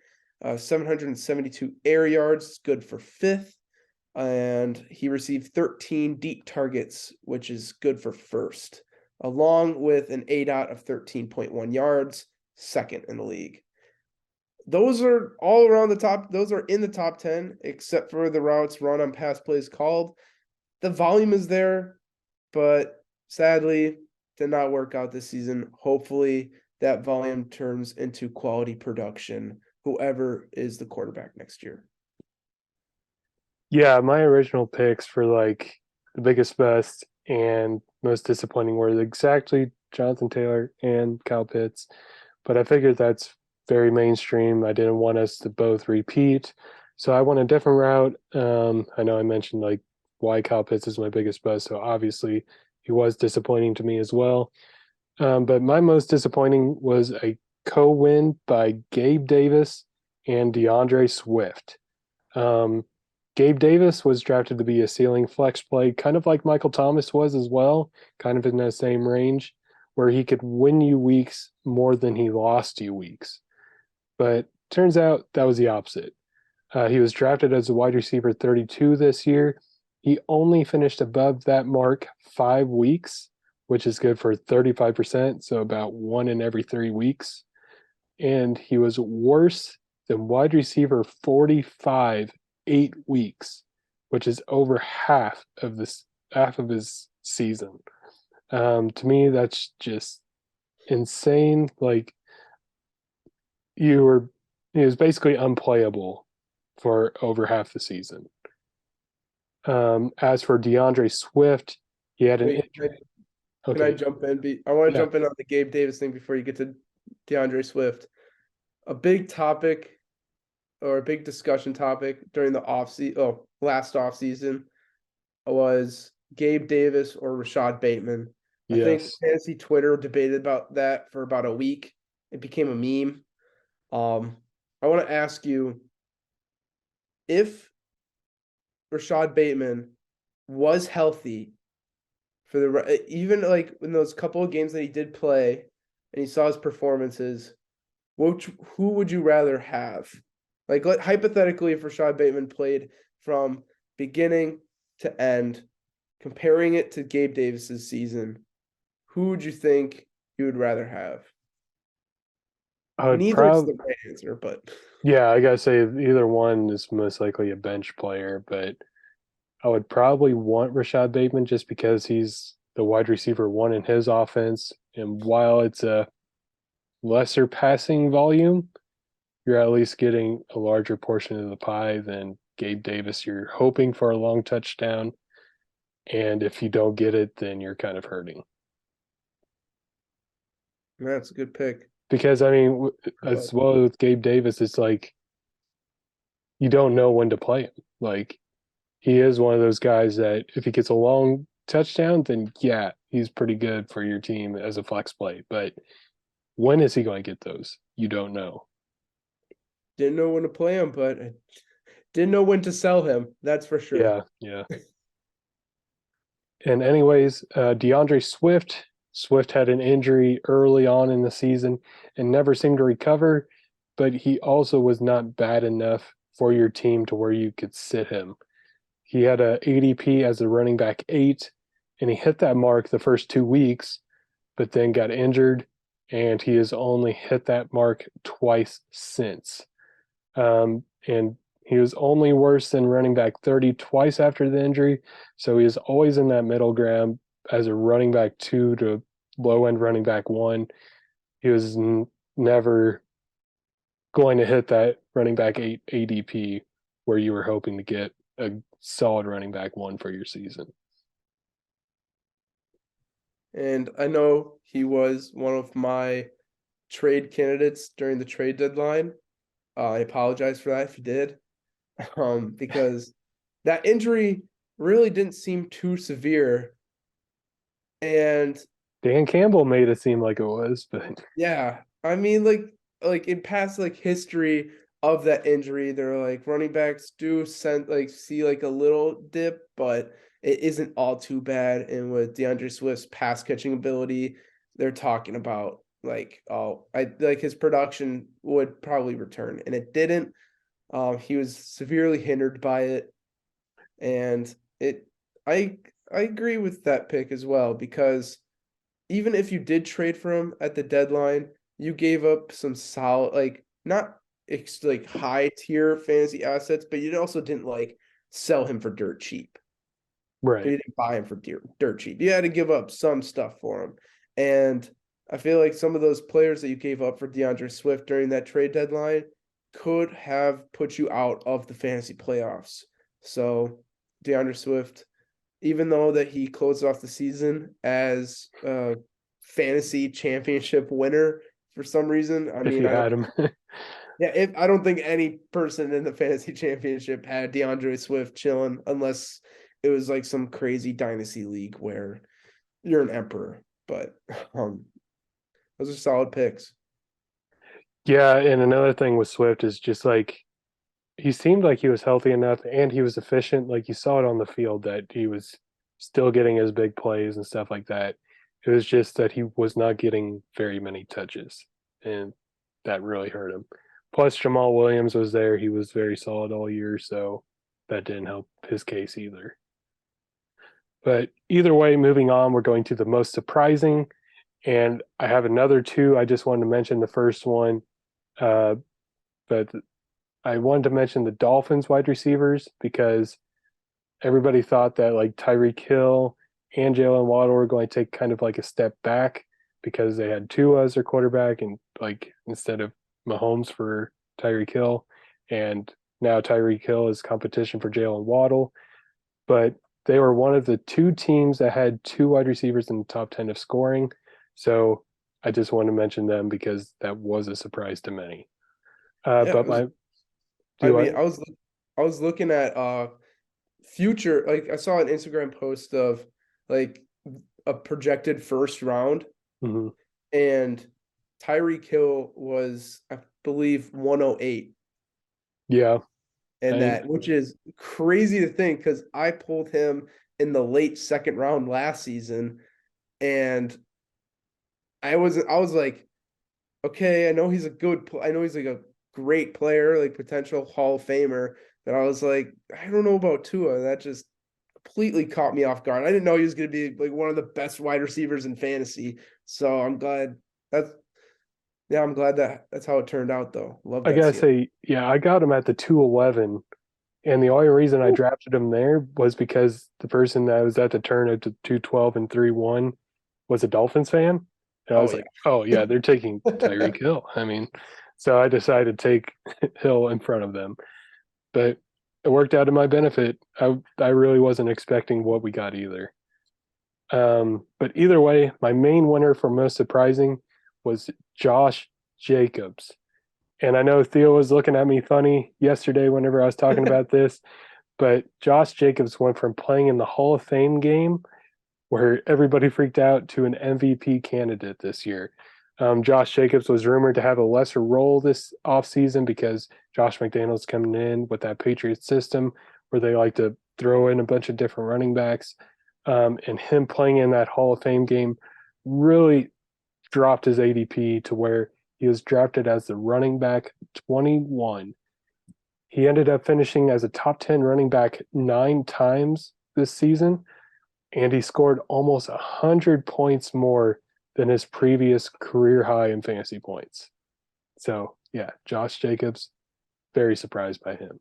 772 air yards, good for fifth. And he received 13 deep targets, which is good for first, along with an ADOT of 13.1 yards, second in the league. Those are all around the top. Those are in the top 10, except for the routes run on pass plays called. The volume is there, but sadly did not work out this season. Hopefully that volume turns into quality production, whoever is the quarterback next year. Yeah, my original picks for like the biggest, best, and most disappointing were exactly Jonathan Taylor and Kyle Pitts. But I figured that's very mainstream. I didn't want us to both repeat. So I went a different route. I know I mentioned like why Kyle Pitts is my biggest bust. So obviously he was disappointing to me as well. But my most disappointing was a co-win by Gabe Davis and DeAndre Swift. Gabe Davis was drafted to be a ceiling flex play, kind of like Michael Thomas was as well, kind of in that same range, where he could win you weeks more than he lost you weeks. But turns out that was the opposite. He was drafted as a wide receiver 32 this year. He only finished above that mark 5 weeks, which is good for 35%, so about 1 in every 3 weeks. And he was worse than wide receiver 45 8 weeks, which is over half of his season. To me, that's just insane. Like he was basically unplayable for over half the season. As for DeAndre Swift, he had an injury. Can I jump in? I want to Yeah. jump in on the Gabe Davis thing before you get to DeAndre Swift. A big topic or a big discussion topic during the last offseason was Gabe Davis or Rashad Bateman. I think Yes. fantasy Twitter debated about that for about a week. It became a meme. I want to ask you if Rashad Bateman was healthy for even like in those couple of games that he did play and he saw his performances, who would you rather have? Like hypothetically, if Rashad Bateman played from beginning to end, comparing it to Gabe Davis's season, who would you think you would rather have? I would Neither is the right answer, but yeah, I gotta say either one is most likely a bench player, but I would probably want Rashad Bateman just because he's the wide receiver 1 in his offense. And while it's a lesser passing volume, you're at least getting a larger portion of the pie than Gabe Davis. You're hoping for a long touchdown. And if you don't get it, then you're kind of hurting. That's a good pick. Because I mean, But as well with Gabe Davis, it's like you don't know when to play him. Like he is one of those guys that if he gets a long touchdown, then yeah, he's pretty good for your team as a flex play. But when is he going to get those? You don't know. didn't know when to play him, but I didn't know when to sell him. That's for sure. Yeah, yeah. And anyways, DeAndre Swift. Swift had an injury early on in the season and never seemed to recover, but he also was not bad enough for your team to where you could sit him. He had a ADP as a running back 8, and he hit that mark the first 2 weeks, but then got injured, and he has only hit that mark twice since. And he was only worse than running back 30 twice after the injury. So he is always in that middle ground as a running back 2 to low end running back 1. He was never going to hit that running back 8 ADP where you were hoping to get a solid running back 1 for your season. And I know he was one of my trade candidates during the trade deadline. I apologize for that if you did, because that injury really didn't seem too severe. And Dan Campbell made it seem like it was, but yeah, I mean, like in past like history of that injury, they're like running backs do send like see like a little dip, but it isn't all too bad. And with DeAndre Swift's pass catching ability, they're talking about like, oh, I like his production would probably return, and it didn't. He was severely hindered by it, and it. I agree with that pick as well, because even if you did trade for him at the deadline, you gave up some solid, like not like high tier fantasy assets, but you also didn't like sell him for dirt cheap. You right. didn't buy him for dirt cheap. You had to give up some stuff for him. And I feel like some of those players that you gave up for DeAndre Swift during that trade deadline could have put you out of the fantasy playoffs. So DeAndre Swift, even though that he closed off the season as a fantasy championship winner for some reason. I If mean, you had him. yeah, if I don't think any person in the fantasy championship had DeAndre Swift chilling unless it was like some crazy dynasty league where you're an emperor. But those are solid picks. Yeah, and another thing with Swift is just like he seemed like he was healthy enough and he was efficient. Like you saw it on the field that he was still getting his big plays and stuff like that. It was just that he was not getting very many touches, and that really hurt him. Plus, Jamal Williams was there. He was very solid all year, so that didn't help his case either. But either way, moving on, we're going to the most surprising. And I have another two. I just wanted to mention the first one, uh, but I wanted to mention the Dolphins wide receivers because everybody thought that like Tyreek Hill and Jalen Waddle were going to take kind of like a step back because they had Tua as their quarterback and like instead of Mahomes for Tyreek Hill. And now Tyreek Hill is competition for Jalen Waddle. But they were one of the 2 teams that had 2 wide receivers in the top 10 of scoring. So I just want to mention them because that was a surprise to many. Yeah, But my I do I mean, I was looking at future, like I saw an Instagram post of like a projected first round, mhm. and Tyreek Hill was, I believe, 108, Yeah, and I that, which is crazy to think because I pulled him in the late second round last season, and I was like, okay, I know he's a I know he's like a great player, like potential Hall of Famer, but I was like, I don't know about Tua. That just completely caught me off guard. I didn't know he was going to be like one of the best wide receivers in fantasy. So I'm glad that's yeah, I'm glad that that's how it turned out though. Love I that gotta seal. say, yeah, I got him at the 211, and the only reason I drafted him there was because the person that was at the turn at the 212 and 3-1 was a Dolphins fan, and I Oh was yeah. like, oh yeah, they're taking Tyreek Hill. I mean, so I decided to take Hill in front of them. But it worked out to my benefit. I really wasn't expecting what we got either. But either way, my main winner for most surprising was Josh Jacobs. And I know Theo was looking at me funny yesterday whenever I was talking about this, but Josh Jacobs went from playing in the Hall of Fame game where everybody freaked out to an MVP candidate this year. Josh Jacobs was rumored to have a lesser role this offseason because Josh McDaniels coming in with that Patriots system where they like to throw in a bunch of different running backs. And him playing in that Hall of Fame game really dropped his ADP to where he was drafted as the running back 21. He ended up finishing as a top 10 running back 9 times this season, and he scored almost 100 points more than his previous career high in fantasy points. So, yeah, Josh Jacobs, very surprised by him.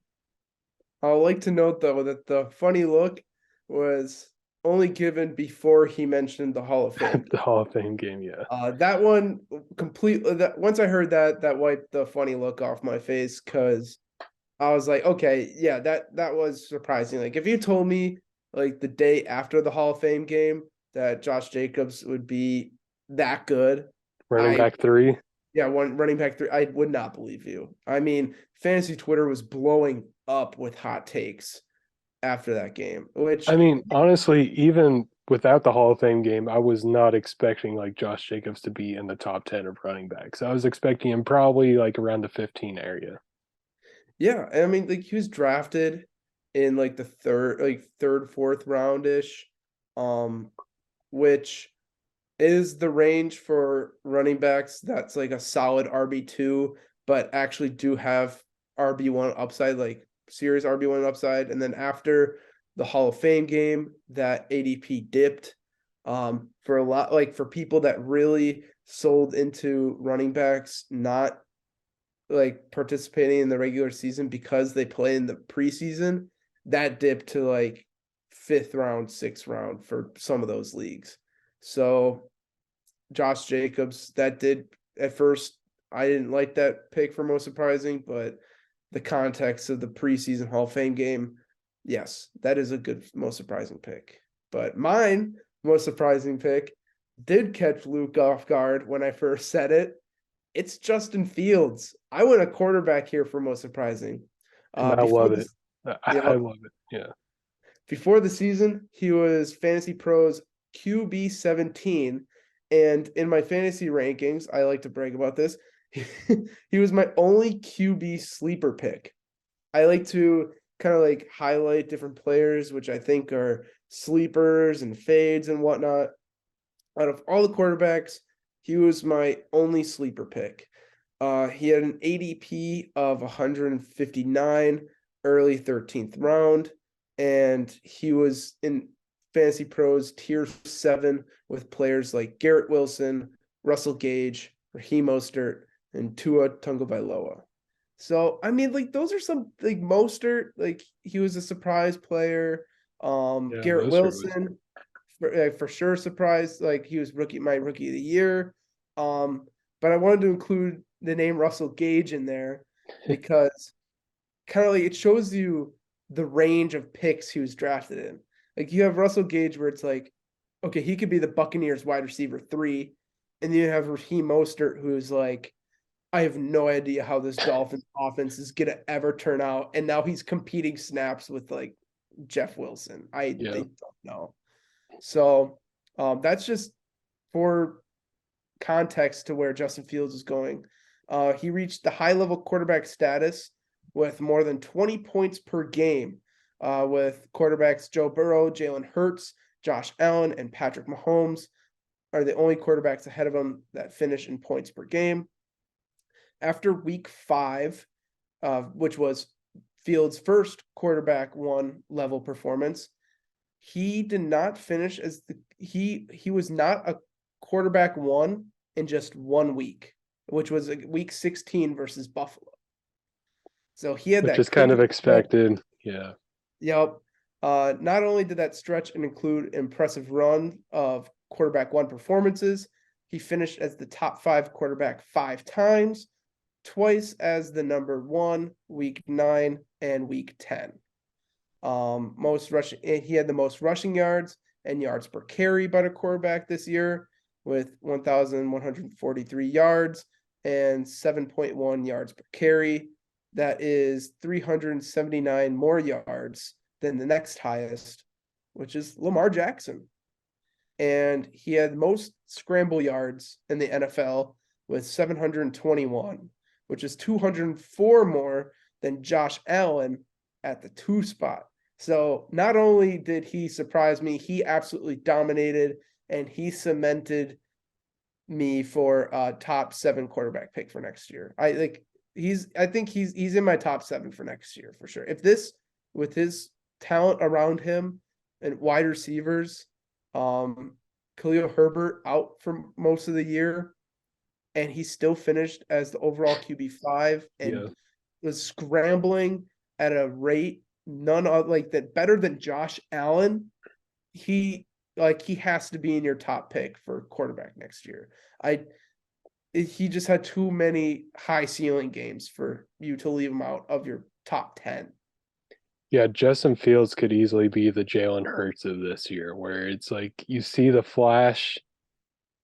I'd like to note though that the funny look was only given before he mentioned the Hall of Fame. The Hall of Fame game, yeah. That one completely. That once I heard that, that wiped the funny look off my face because I was like, okay, yeah, that was surprising. Like if you told me like the day after the Hall of Fame game that Josh Jacobs would be that good, Running back 3. yeah, one running back 3, I would not believe you. I mean, fantasy Twitter was blowing up with hot takes after that game, which I mean, honestly, even without the Hall of Fame game, I was not expecting like Josh Jacobs to be in the top 10 of running backs. I was expecting him probably like around the 15 area. yeah, I mean, like he was drafted in like the third, fourth roundish, which is the range for running backs that's like a solid RB2, but actually do have RB1 upside, like serious RB1 upside. And then after the Hall of Fame game, that ADP dipped. For a lot, like for people that really sold into running backs not like participating in the regular season because they play in the preseason, that dipped to like 5th round, 6th round for some of those leagues. So Josh Jacobs, that did at first, I didn't like that pick for most surprising, but the context of the preseason Hall of Fame game, yes, that is a good most surprising pick. But mine most surprising pick did catch Luke off guard when I first said it. It's Justin Fields. I went a quarterback here for most surprising. And I Before love this, it. I love it. Yeah. before the season, he was Fantasy Pros QB 17. And in my fantasy rankings, I like to brag about this. He was my only QB sleeper pick. I like to kind of like highlight different players, which I think are sleepers and fades and whatnot. Out of all the quarterbacks, he was my only sleeper pick. He had an ADP of 159, early 13th round, and he was in Fantasy Pros tier 7 with players like Garrett Wilson, Russell Gage, Raheem Mostert, and Tua Tagovailoa. So I mean, like those are some like Mostert, like he was a surprise player. Yeah, Garrett Mostert was Wilson, for sure, surprise. Like he was my rookie of the year. But I wanted to include the name Russell Gage in there because kind of like it shows you the range of picks he was drafted in. Like you have Russell Gage where it's like, okay, he could be the Buccaneers wide receiver 3, and then you have Raheem Mostert who's like, I have no idea how this Dolphins offense is gonna ever turn out, and now he's competing snaps with like Jeff Wilson. I yeah. don't know. So that's just for context to where Justin Fields is going. He reached the high level quarterback status with more than 20 points per game with quarterbacks Joe Burrow, Jalen Hurts, Josh Allen, and Patrick Mahomes are the only quarterbacks ahead of him that finish in points per game. After week 5, which was Fields' first quarterback 1 level performance, he did not finish as he was not a quarterback 1 in just 1 week, which was week 16 versus Buffalo. So he had Which that is kind of clean stretch. expected. Yeah. Yep. Not only did that stretch include impressive run of quarterback 1 performances, he finished as the top 5 quarterback 5 times, twice as the number 1, week 9 and week 10. Most rushing, he had the most rushing yards and yards per carry by the quarterback this year with 1,143 yards and 7.1 yards per carry. That is 379 more yards than the next highest, which is Lamar Jackson. And he had most scramble yards in the NFL with 721, which is 204 more than Josh Allen at the 2 spot. So not only did he surprise me, he absolutely dominated and he cemented me for a top 7 quarterback pick for next year. I think he's in my top 7 for next year for sure. If this, with his talent around him and wide receivers, Khalil Herbert out for most of the year, and he still finished as the overall QB5 and was scrambling at a rate none of like that better than Josh Allen. He has to be in your top pick for quarterback next year. He just had too many high ceiling games for you to leave him out of your top 10. Yeah, Justin Fields could easily be the Jalen Hurts of this year, where it's like you see the flash,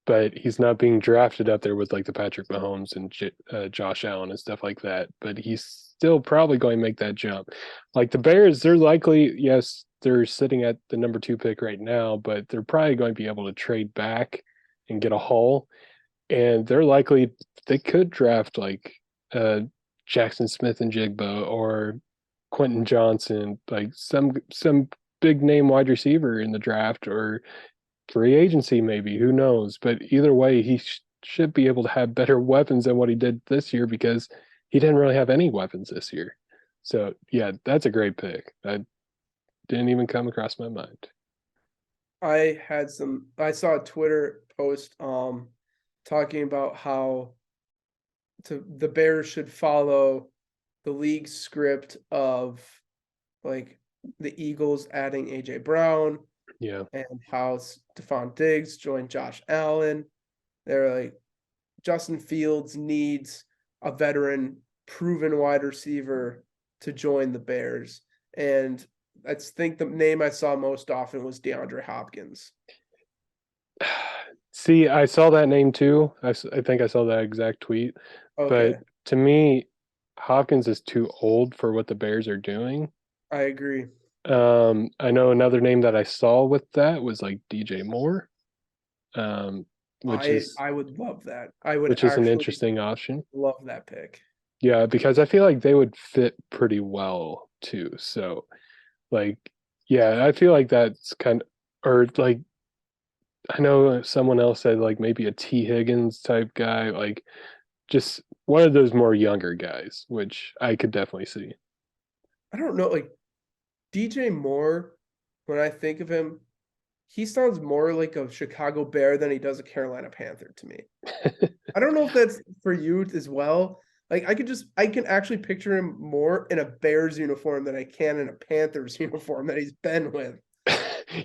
but he's not being drafted up there with like the Patrick Mahomes and Josh Allen and stuff like that. But he's still probably going to make that jump. Like the Bears, they're likely, yes, they're sitting at the number 2 pick right now, but they're probably going to be able to trade back and get a haul. And they're likely, they could draft like Jackson Smith and Jigba or Quentin Johnson, like some big name wide receiver in the draft or free agency, maybe, who knows? But either way, he should be able to have better weapons than what he did this year because he didn't really have any weapons this year. So yeah, that's a great pick. That didn't even come across my mind. I saw a Twitter post talking about how the Bears should follow the league script of like the Eagles adding AJ Brown, Yeah, and how Stephon Diggs joined Josh Allen. They're like, Justin Fields needs a veteran, proven wide receiver to join the Bears. And I think the name I saw most often was DeAndre Hopkins. see, I saw that name too. I think I saw that exact tweet. Okay, But to me, Hopkins is too old for what the Bears are doing. I agree. I know another name that I saw with that was like DJ Moore, which is I would love that. I would which is an actually interesting option. love that pick. Yeah, because I feel like they would fit pretty well too. So, like, yeah, I feel like that's kind of, or like, I know someone else said like maybe a T. Higgins type guy, like just one of those more younger guys, which I could definitely see. I don't know, like DJ Moore, when I think of him, he sounds more like a Chicago Bear than he does a Carolina Panther to me. I don't know if that's for you as well. Like I can actually picture him more in a Bears uniform than I can in a Panthers uniform that he's been with.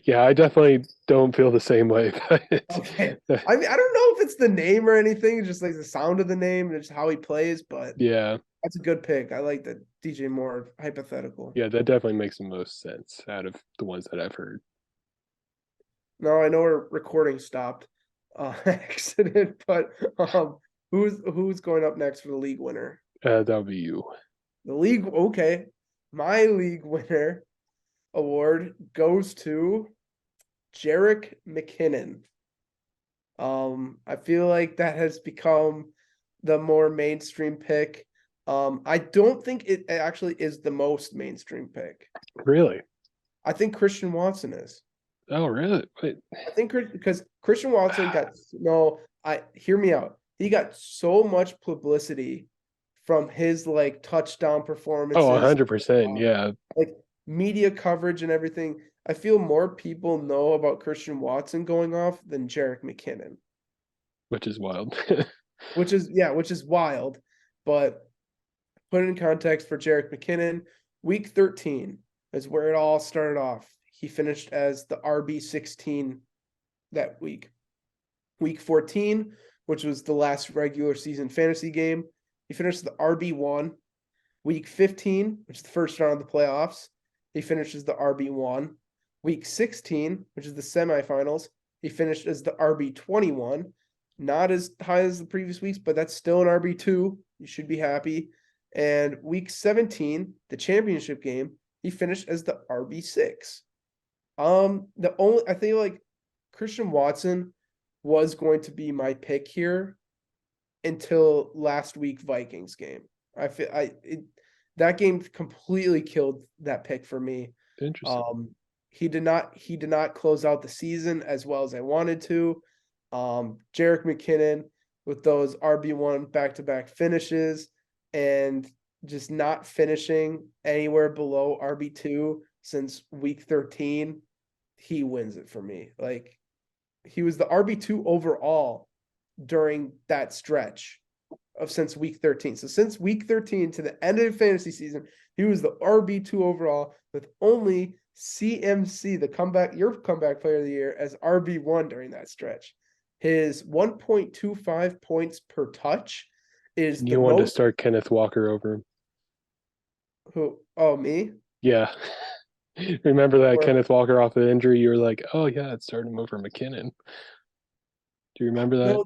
Yeah, I definitely don't feel the same way about it. Okay. I mean, I don't know if it's the name or anything, it's just like the sound of the name and just how he plays, but Yeah, that's a good pick. I like the DJ Moore hypothetical. yeah, that definitely makes the most sense out of the ones that I've heard. No, I know our recording stopped accident, but who's going up next for the league winner? That would be you. The league, okay. My league winner award goes to Jerick McKinnon. I feel like that has become the more mainstream pick. I don't think it actually is the most mainstream pick. Really? I think Christian Watson is. Oh, really? Wait. I think because Christian Watson hear me out. He got so much publicity from his like touchdown performances. Oh, 100%. Yeah. Like media coverage and everything. I feel more people know about Christian Watson going off than Jerick McKinnon. Which is wild. Which is wild. But put it in context for Jerick McKinnon, week 13 is where it all started off. He finished as the RB16 that week. Week 14, which was the last regular season fantasy game, he finished the RB1. Week 15, which is the first round of the playoffs, he finished as the RB1. Week 16, which is the semifinals, he finished as the RB21. Not as high as the previous weeks, but that's still an RB2. You should be happy. And week 17, the championship game, he finished as the RB6. I think like Christian Watson was going to be my pick here until last week Vikings game. That game completely killed that pick for me. Interesting. He did not close out the season as well as I wanted to. Jerick McKinnon with those RB1 back-to-back finishes and just not finishing anywhere below RB2 since week 13, he wins it for me. Like, he was the RB2 overall during that stretch of since week 13. So since week 13 to the end of the fantasy season, he was the RB2 overall with only CMC, your comeback player of the year, as RB1 during that stretch. His 1.25 points per touch is You wanted to start Kenneth Walker over him. Who? Oh, me? Yeah. Remember that Or, Kenneth Walker off the injury? You were like, oh yeah, it's starting him over McKinnon. Do you remember that? no,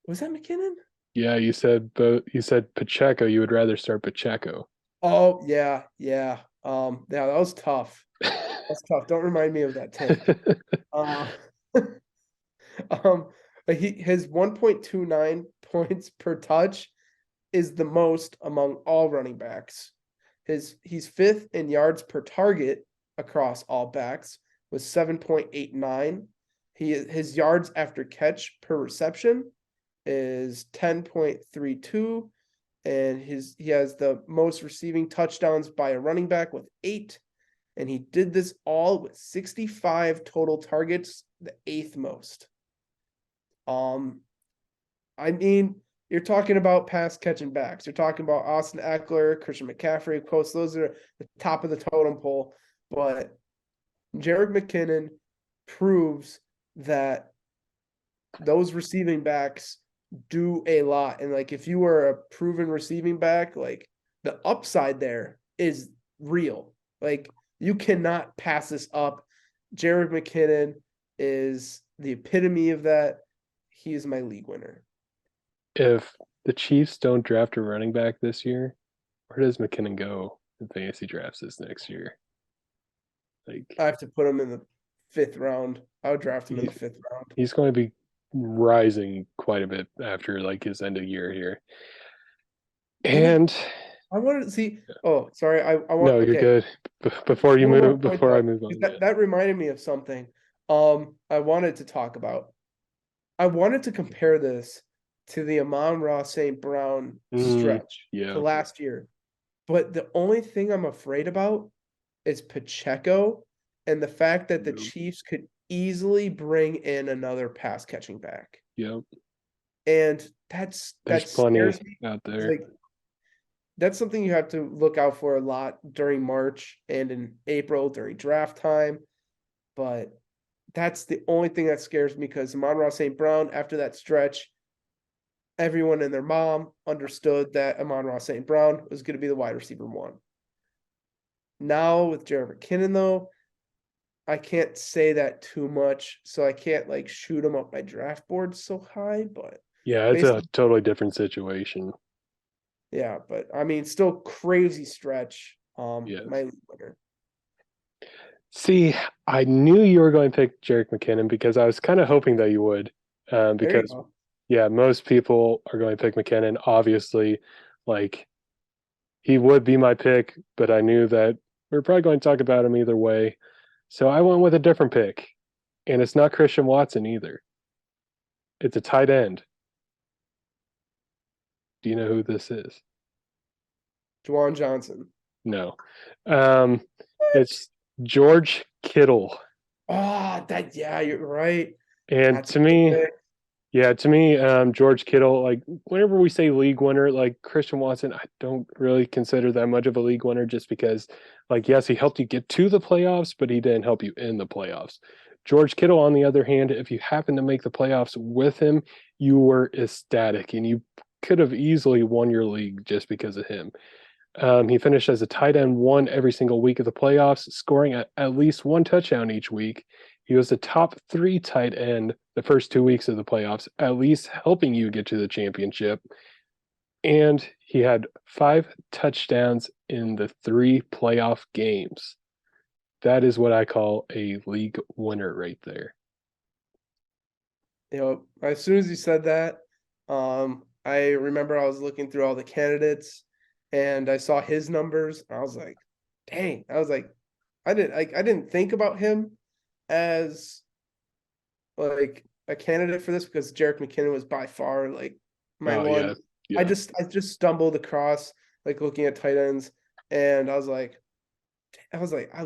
was that McKinnon? Yeah, you said Pacheco. You would rather start Pacheco. Oh, yeah. Yeah, that was tough. That's tough. Don't remind me of that take. Uh, his 1.29 points per touch is the most among all running backs. He's fifth in yards per target across all backs with 7.89. His yards after catch per reception is 10.32, and he has the most receiving touchdowns by a running back with 8, and he did this all with 65 total targets, the 8th most. I mean, you're talking about pass catching backs. You're talking about Austin Eckler, Christian McCaffrey, of course, those are the top of the totem pole. But Jerick McKinnon proves that those receiving backs do a lot. And like, if you were a proven receiving back, like, the upside there is real. Like, you cannot pass this up. Jerick McKinnon is the epitome of that. He is my league winner. If the Chiefs don't draft a running back this year, where does McKinnon go in fantasy drafts this next year? Like, I have to put him in the 5th round. I would draft him in the 5th round. he's going to be rising quite a bit after like his end of year here. And I wanted to see. Oh, sorry. I want. no, you're good. Before I move on. That reminded me of something. I wanted to talk about. I wanted to compare this to the Amon-Ra St. Brown stretch to last year, but the only thing I'm afraid about is Pacheco and the fact that the Chiefs could easily bring in another pass catching back. Yep. And there's plenty out there. Like, that's something you have to look out for a lot during March and in April during draft time. But that's the only thing that scares me, because Amon-Ra St. Brown, after that stretch, everyone and their mom understood that Amon-Ra St. Brown was going to be the wide receiver 1. Now with Jerick McKinnon, though, I can't say that too much, so I can't like shoot him up my draft board so high. But yeah, it's a totally different situation. Yeah, but I mean, still crazy stretch. Yes. My league winner. See, I knew you were going to pick Jerick McKinnon because I was kind of hoping that you would. Because yeah, most people are going to pick McKinnon. Obviously, like, he would be my pick, but I knew that we were probably going to talk about him either way. So I went with a different pick. And it's not Christian Watson either. It's a tight end. Do you know who this is? Juwan Johnson. No. It's George Kittle. Oh, yeah, you're right. And That's to me, George Kittle, like, whenever we say league winner, like Christian Watson, I don't really consider that much of a league winner, just because, like, yes, he helped you get to the playoffs, but he didn't help you in the playoffs. George Kittle, on the other hand, if you happen to make the playoffs with him, you were ecstatic and you could have easily won your league just because of him. He finished as a tight end one every single week of the playoffs, scoring at least one touchdown each week. He was the top 3 tight end the first 2 weeks of the playoffs, at least helping you get to the championship. And he had 5 touchdowns in the 3 playoff games. That is what I call a league winner right there. As soon as you said that, I remember I was looking through all the candidates and I saw his numbers. And I was like, dang, I didn't think about him as like a candidate for this because Jerick McKinnon was by far like my one. Yeah. I just stumbled across like looking at tight ends and I was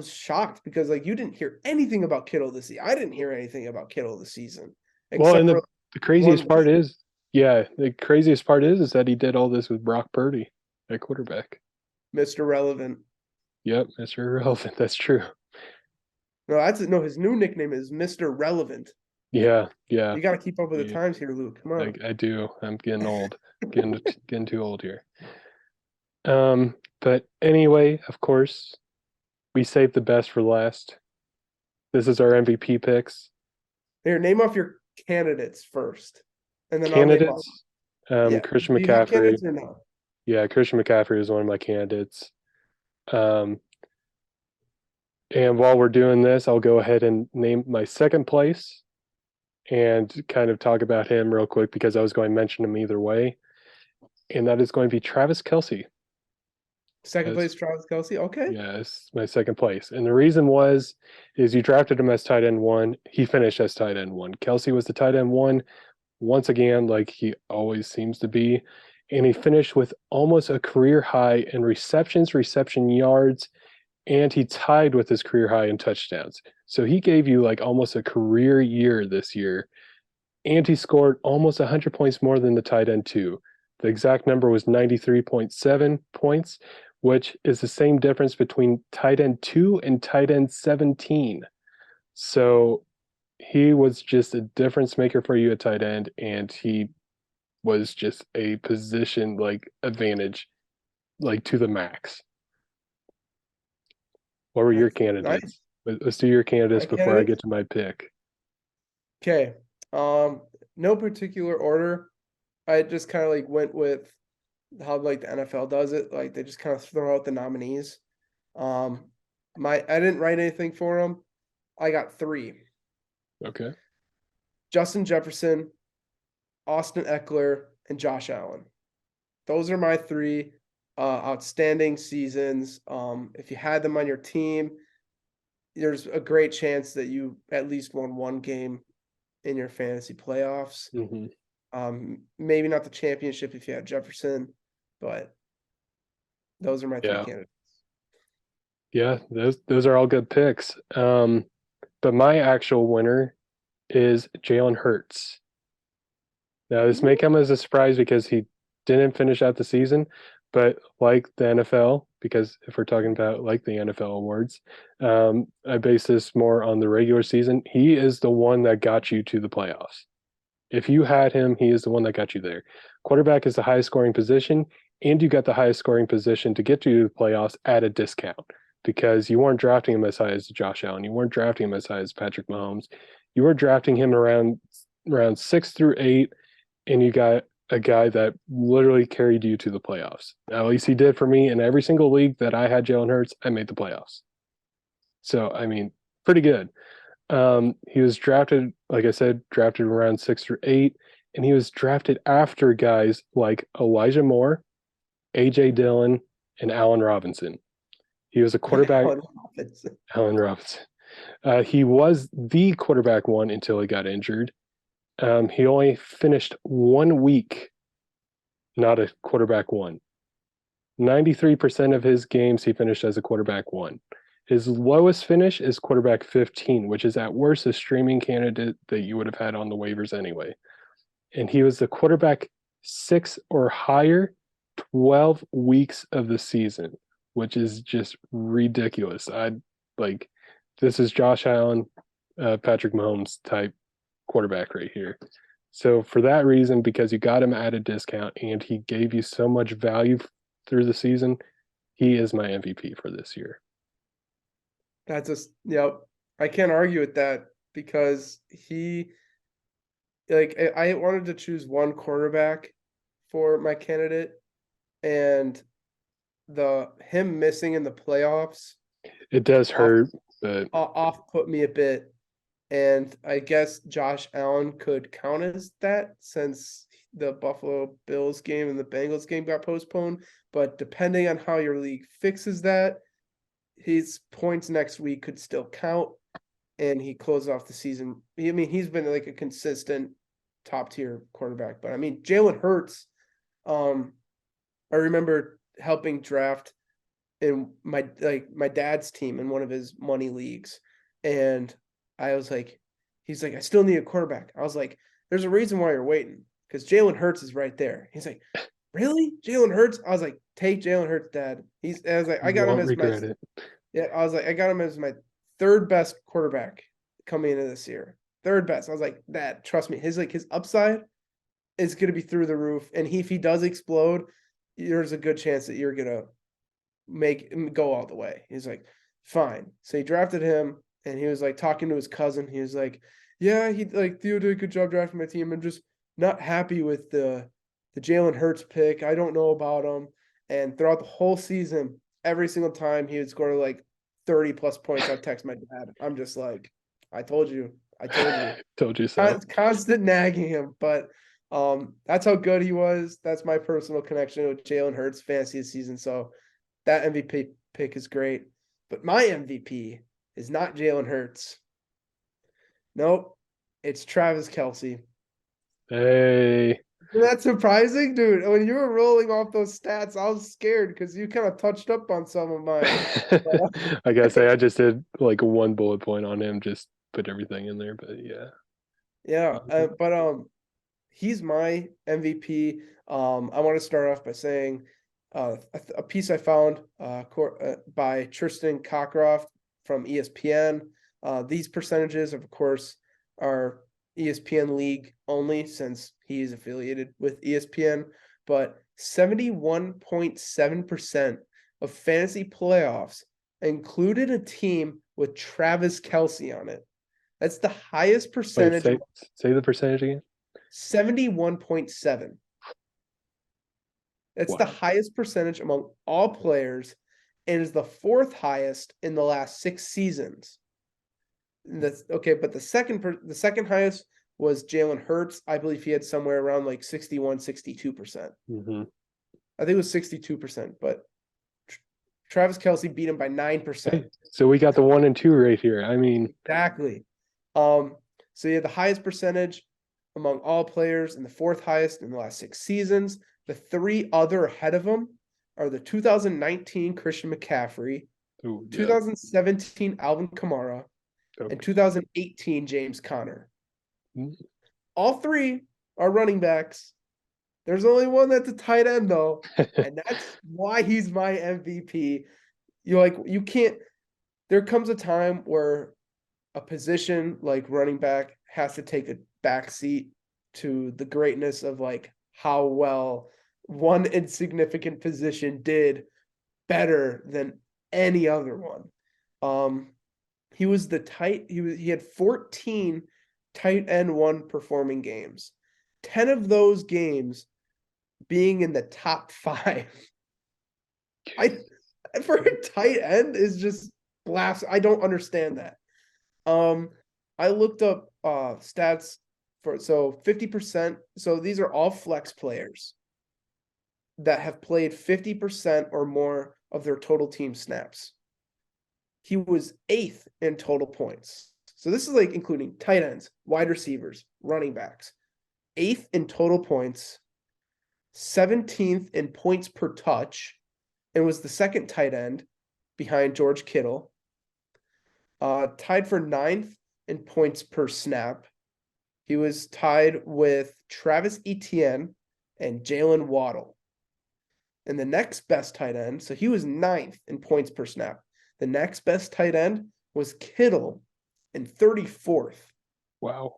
shocked because like you didn't hear anything about Kittle this season. I didn't hear anything about Kittle this season. Well, and Except for the craziest one part week. is, the craziest part is that he did all this with Brock Purdy at quarterback. Mr. Relevant. Yep, Mr. Irrelevant. That's true. No, his new nickname is Mr. Relevant. Yeah. You got to keep up with the Yeah. times here, Luke. Come on. I do. I'm getting old. getting too old here. But anyway, of course, we saved the best for last. This is our MVP picks. Here, name off your candidates first, and then I'll name off. Candidates. Christian Do you have McCaffrey. candidates or no? Yeah, Christian McCaffrey is one of my candidates. And while we're doing this, I'll go ahead and name my second place and kind of talk about him real quick because I was going to mention him either way. And that is going to be Travis Kelce. Second place, Travis Kelce. Okay. Yes, my second place. And the reason is you drafted him as tight end one. He finished as tight end one. Kelce was the tight end one once again, like he always seems to be. And he finished with almost a career high in receptions, reception yards, and he tied with his career high in touchdowns. So he gave you like almost a career year this year. And he scored almost 100 points more than the tight end two. The exact number was 93.7 points, which is the same difference between tight end 2 and tight end 17. So he was just a difference maker for you at tight end, and he was just a position like advantage, like to the max. What were your candidates? Nice. Let's do your candidates My before I candidates? get to my pick. Okay. No particular order. I just kind of like went with how like the NFL does it. Like they just kind of throw out the nominees. I didn't write anything for them. I got 3. Okay. Justin Jefferson, Austin Eckler, and Josh Allen. Those are my 3 outstanding seasons. If you had them on your team, there's a great chance that you at least won one game in your fantasy playoffs. Mm-hmm. Maybe not the championship if you had Jefferson, but those are my 3 candidates. Yeah, those are all good picks. But my actual winner is Jalen Hurts. Now, this may come as a surprise because he didn't finish out the season, but like the NFL, because if we're talking about like the NFL awards, I base this more on the regular season. He is the one that got you to the playoffs. If you had him, he is the one that got you there. Quarterback is the highest scoring position, and you got the highest scoring position to get you to the playoffs at a discount because you weren't drafting him as high as Josh Allen. You weren't drafting him as high as Patrick Mahomes. You were drafting him around 6 through 8, and you got a guy that literally carried you to the playoffs. At least he did for me. In every single league that I had Jalen Hurts, I made the playoffs. So, I mean, pretty good. He was drafted, like I said, drafted around 6 or 8, and he was drafted after guys like Elijah Moore, AJ Dillon, and Allen Robinson. He was a quarterback. Allen Robinson. He was the quarterback one until he got injured. He only finished 1 week, not a quarterback one. 93% of his games he finished as a quarterback one. His lowest finish is quarterback 15, which is at worst a streaming candidate that you would have had on the waivers anyway. And he was the quarterback 6 or higher 12 weeks of the season, which is just ridiculous. This is Josh Allen, Patrick Mahomes type quarterback right here. So for that reason, because you got him at a discount and he gave you so much value through the season, he is my MVP for this year. That's just, yep. I can't argue with that because I wanted to choose one quarterback for my candidate, and him missing in the playoffs It does off hurt, but off put me a bit. And I guess Josh Allen could count as that since the Buffalo Bills game and the Bengals game got postponed. But depending on how your league fixes that, his points next week could still count, and he closed off the season. I mean, he's been like a consistent top tier quarterback. But I mean, Jalen Hurts, I remember helping draft in my dad's team in one of his money leagues, and I was like, he's like, I still need a quarterback. I was like, there's a reason why you're waiting, because Jalen Hurts is right there. He's like, really? Jalen Hurts? I was like, take Jalen Hurts, Dad. I was like, I got him as regret it. yeah, I was like, I got him as my third best quarterback coming into this year. Third best. I was like, Dad, trust me. His upside is gonna be through the roof. And if he does explode, there's a good chance that you're gonna make him go all the way. He's like, fine. So he drafted him, and he was like talking to his cousin. He was like, yeah, Theo did a good job drafting my team. I'm just not happy with the Jalen Hurts pick. I don't know about him. And throughout the whole season, every single time he would score like 30 plus points, I'd text my dad. I'm just like, I told you. Told you so. Constant nagging him, but that's how good he was. That's my personal connection with Jalen Hurts fantasy this season. So that MVP pick is great. But my MVP is not Jalen Hurts. Nope. It's Travis Kelce. Hey. Isn't that surprising, dude? When you were rolling off those stats, I was scared because you kind of touched up on some of mine. I gotta say, I just did like one bullet point on him, just put everything in there. But yeah. Yeah, but he's my MVP. I want to start off by saying a piece I found by Tristan Cockcroft from ESPN. These percentages, of course, are ESPN league only since he's affiliated with ESPN, but 71.7% of fantasy playoffs included a team with Travis Kelce on it. That's the highest Wait, percentage. say the percentage again. 71.7. That's Wow. the highest percentage among all players, and is the fourth highest in the last 6 seasons. That's okay, but the second highest was Jalen Hurts. I believe he had somewhere around like 61, 62%. Mm-hmm. I think it was 62%, but Travis Kelce beat him by 9%. Hey, so we got the 1 and 2 right here. I mean, exactly. So you had the highest percentage among all players and the fourth highest in the last 6 seasons. The 3 other ahead of him are the 2019 Christian McCaffrey, 2017 Alvin Kamara, and 2018 James Conner. All 3 are running backs. There's only one that's a tight end, though, and that's why he's my MVP. You can't. There comes a time where a position like running back has to take a back seat to the greatness of like how well one insignificant position did better than any other one. He had 14 tight end 1 performing games. 10 of those games being in the top 5. For a tight end is just blast. I don't understand that. I looked up stats for 50%. So these are all flex players that have played 50% or more of their total team snaps. He was 8th in total points. So this is like including tight ends, wide receivers, running backs. 8th in total points, 17th in points per touch, and was the second tight end behind George Kittle. Tied for 9th in points per snap. He was tied with Travis Etienne and Jalen Waddle. And the next best tight end, so he was 9th in points per snap. The next best tight end was Kittle in 34th. Wow.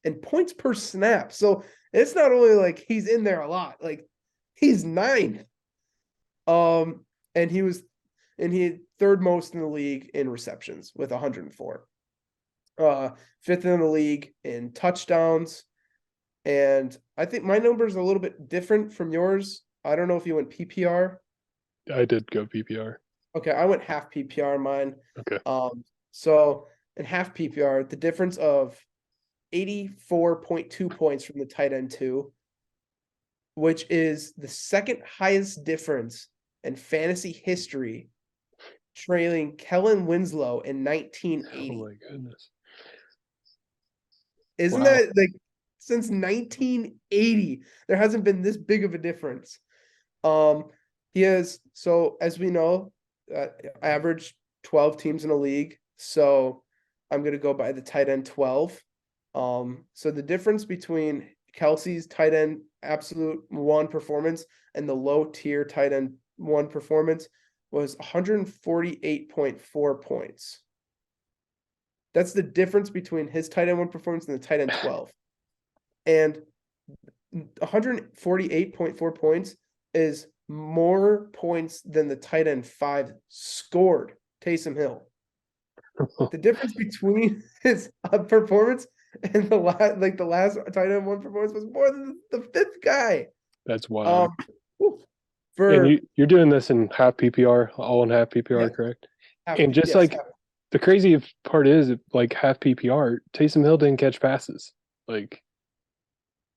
And points per snap. So it's not only like he's in there a lot, like he's 9th. and he had third most in the league in receptions with 104. Fifth in the league in touchdowns. And I think my number is a little bit different from yours. I don't know if you went PPR. I did go PPR. Okay, I went half PPR in mine. Okay. So in half PPR, the difference of 84.2 points from the tight end two, which is the second highest difference in fantasy history, trailing Kellen Winslow in Oh 1980. my goodness. Isn't Wow. that like since 1980, there hasn't been this big of a difference. He has, so as we know, average 12 teams in a league. So I'm gonna go by the tight end 12. So the difference between Kelsey's tight end absolute one performance and the low tier tight end one performance was 148.4 points. That's the difference between his tight end one performance and the tight end 12. And 148.4 points is more points than the tight end 5 scored, Taysom Hill. The difference between his performance and the last tight end one performance was more than the fifth guy. That's wild. For you're doing this in half PPR, all in half PPR, Yep. correct? half, And just yes, like half. the crazy part is, like half PPR, Taysom Hill didn't catch passes. Like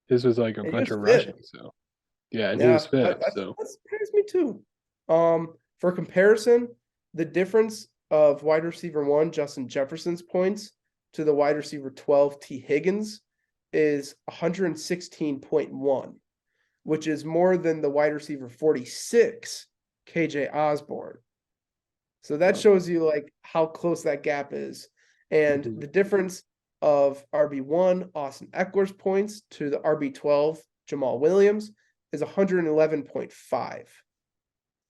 his was like a And he bunch was of fifth. rushing. So yeah, and he was fifth. So That surprised me too. For comparison, the difference of wide receiver 1, Justin Jefferson's points, to the wide receiver 12, T. Higgins, is 116.1, which is more than the wide receiver 46, KJ Osborne. So that shows you like how close that gap is. And Mhm. the difference of RB1, Austin Eckler's points, to the RB12, Jamal Williams, is 111.5,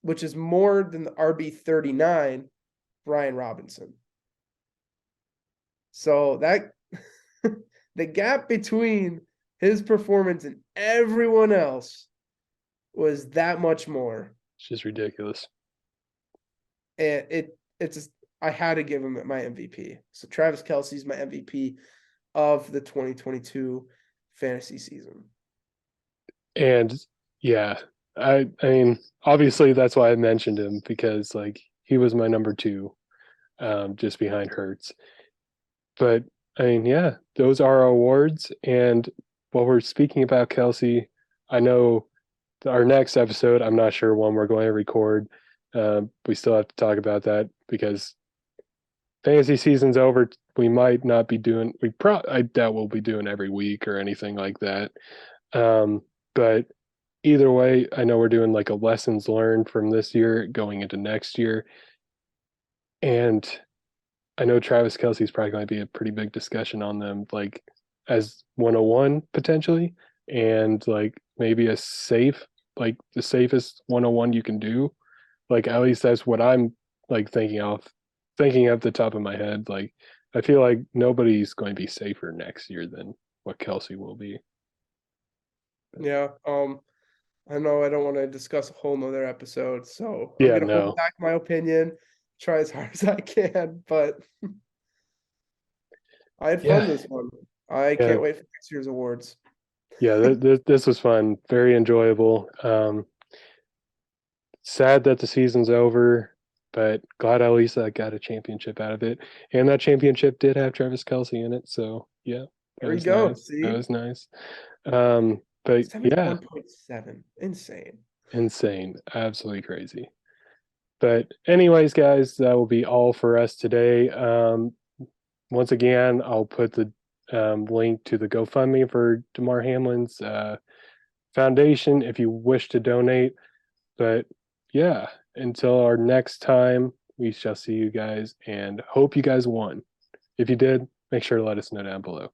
which is more than the RB39, Brian Robinson. So that the gap between his performance and everyone else was that much more. It's just ridiculous. And it's just, I had to give him my MVP. So Travis Kelce's my MVP of the 2022 fantasy season. And yeah, I mean, obviously that's why I mentioned him, because like he was my number 2, just behind Hurts. But I mean, yeah, those are our awards. And while we're speaking about Kelsey, I know our next episode, I'm not sure when we're going to record. We still have to talk about that because fantasy season's over. We might not be doing. I doubt we'll be doing every week or anything like that. But either way, I know we're doing like a lessons learned from this year going into next year, and I know Travis Kelsey's probably going to be a pretty big discussion on them, like as 101 potentially, and like maybe a safe, like the safest 101 you can do. Like at least that's what I'm like thinking at the top of my head. Like I feel like nobody's going to be safer next year than what Kelsey will be. Yeah. I know I don't want to discuss a whole nother episode, so I'm Yeah, gonna hold no, back my opinion, try as hard as I can, but I had fun yeah, this one. I yeah, can't wait for next year's awards. yeah. This was fun, very enjoyable. Sad that the season's over, but glad at least I got a championship out of it. And that championship did have Travis Kelsey in it. So yeah, that There you was go. nice. That See? was nice. But yeah, 71.7. Insane. insane. Absolutely crazy. But anyways, guys, that will be all for us today. Once again, I'll put the link to the GoFundMe for Damar Hamlin's foundation if you wish to donate. But yeah, until our next time, we shall see you guys and hope you guys won. If you did, make sure to let us know down below.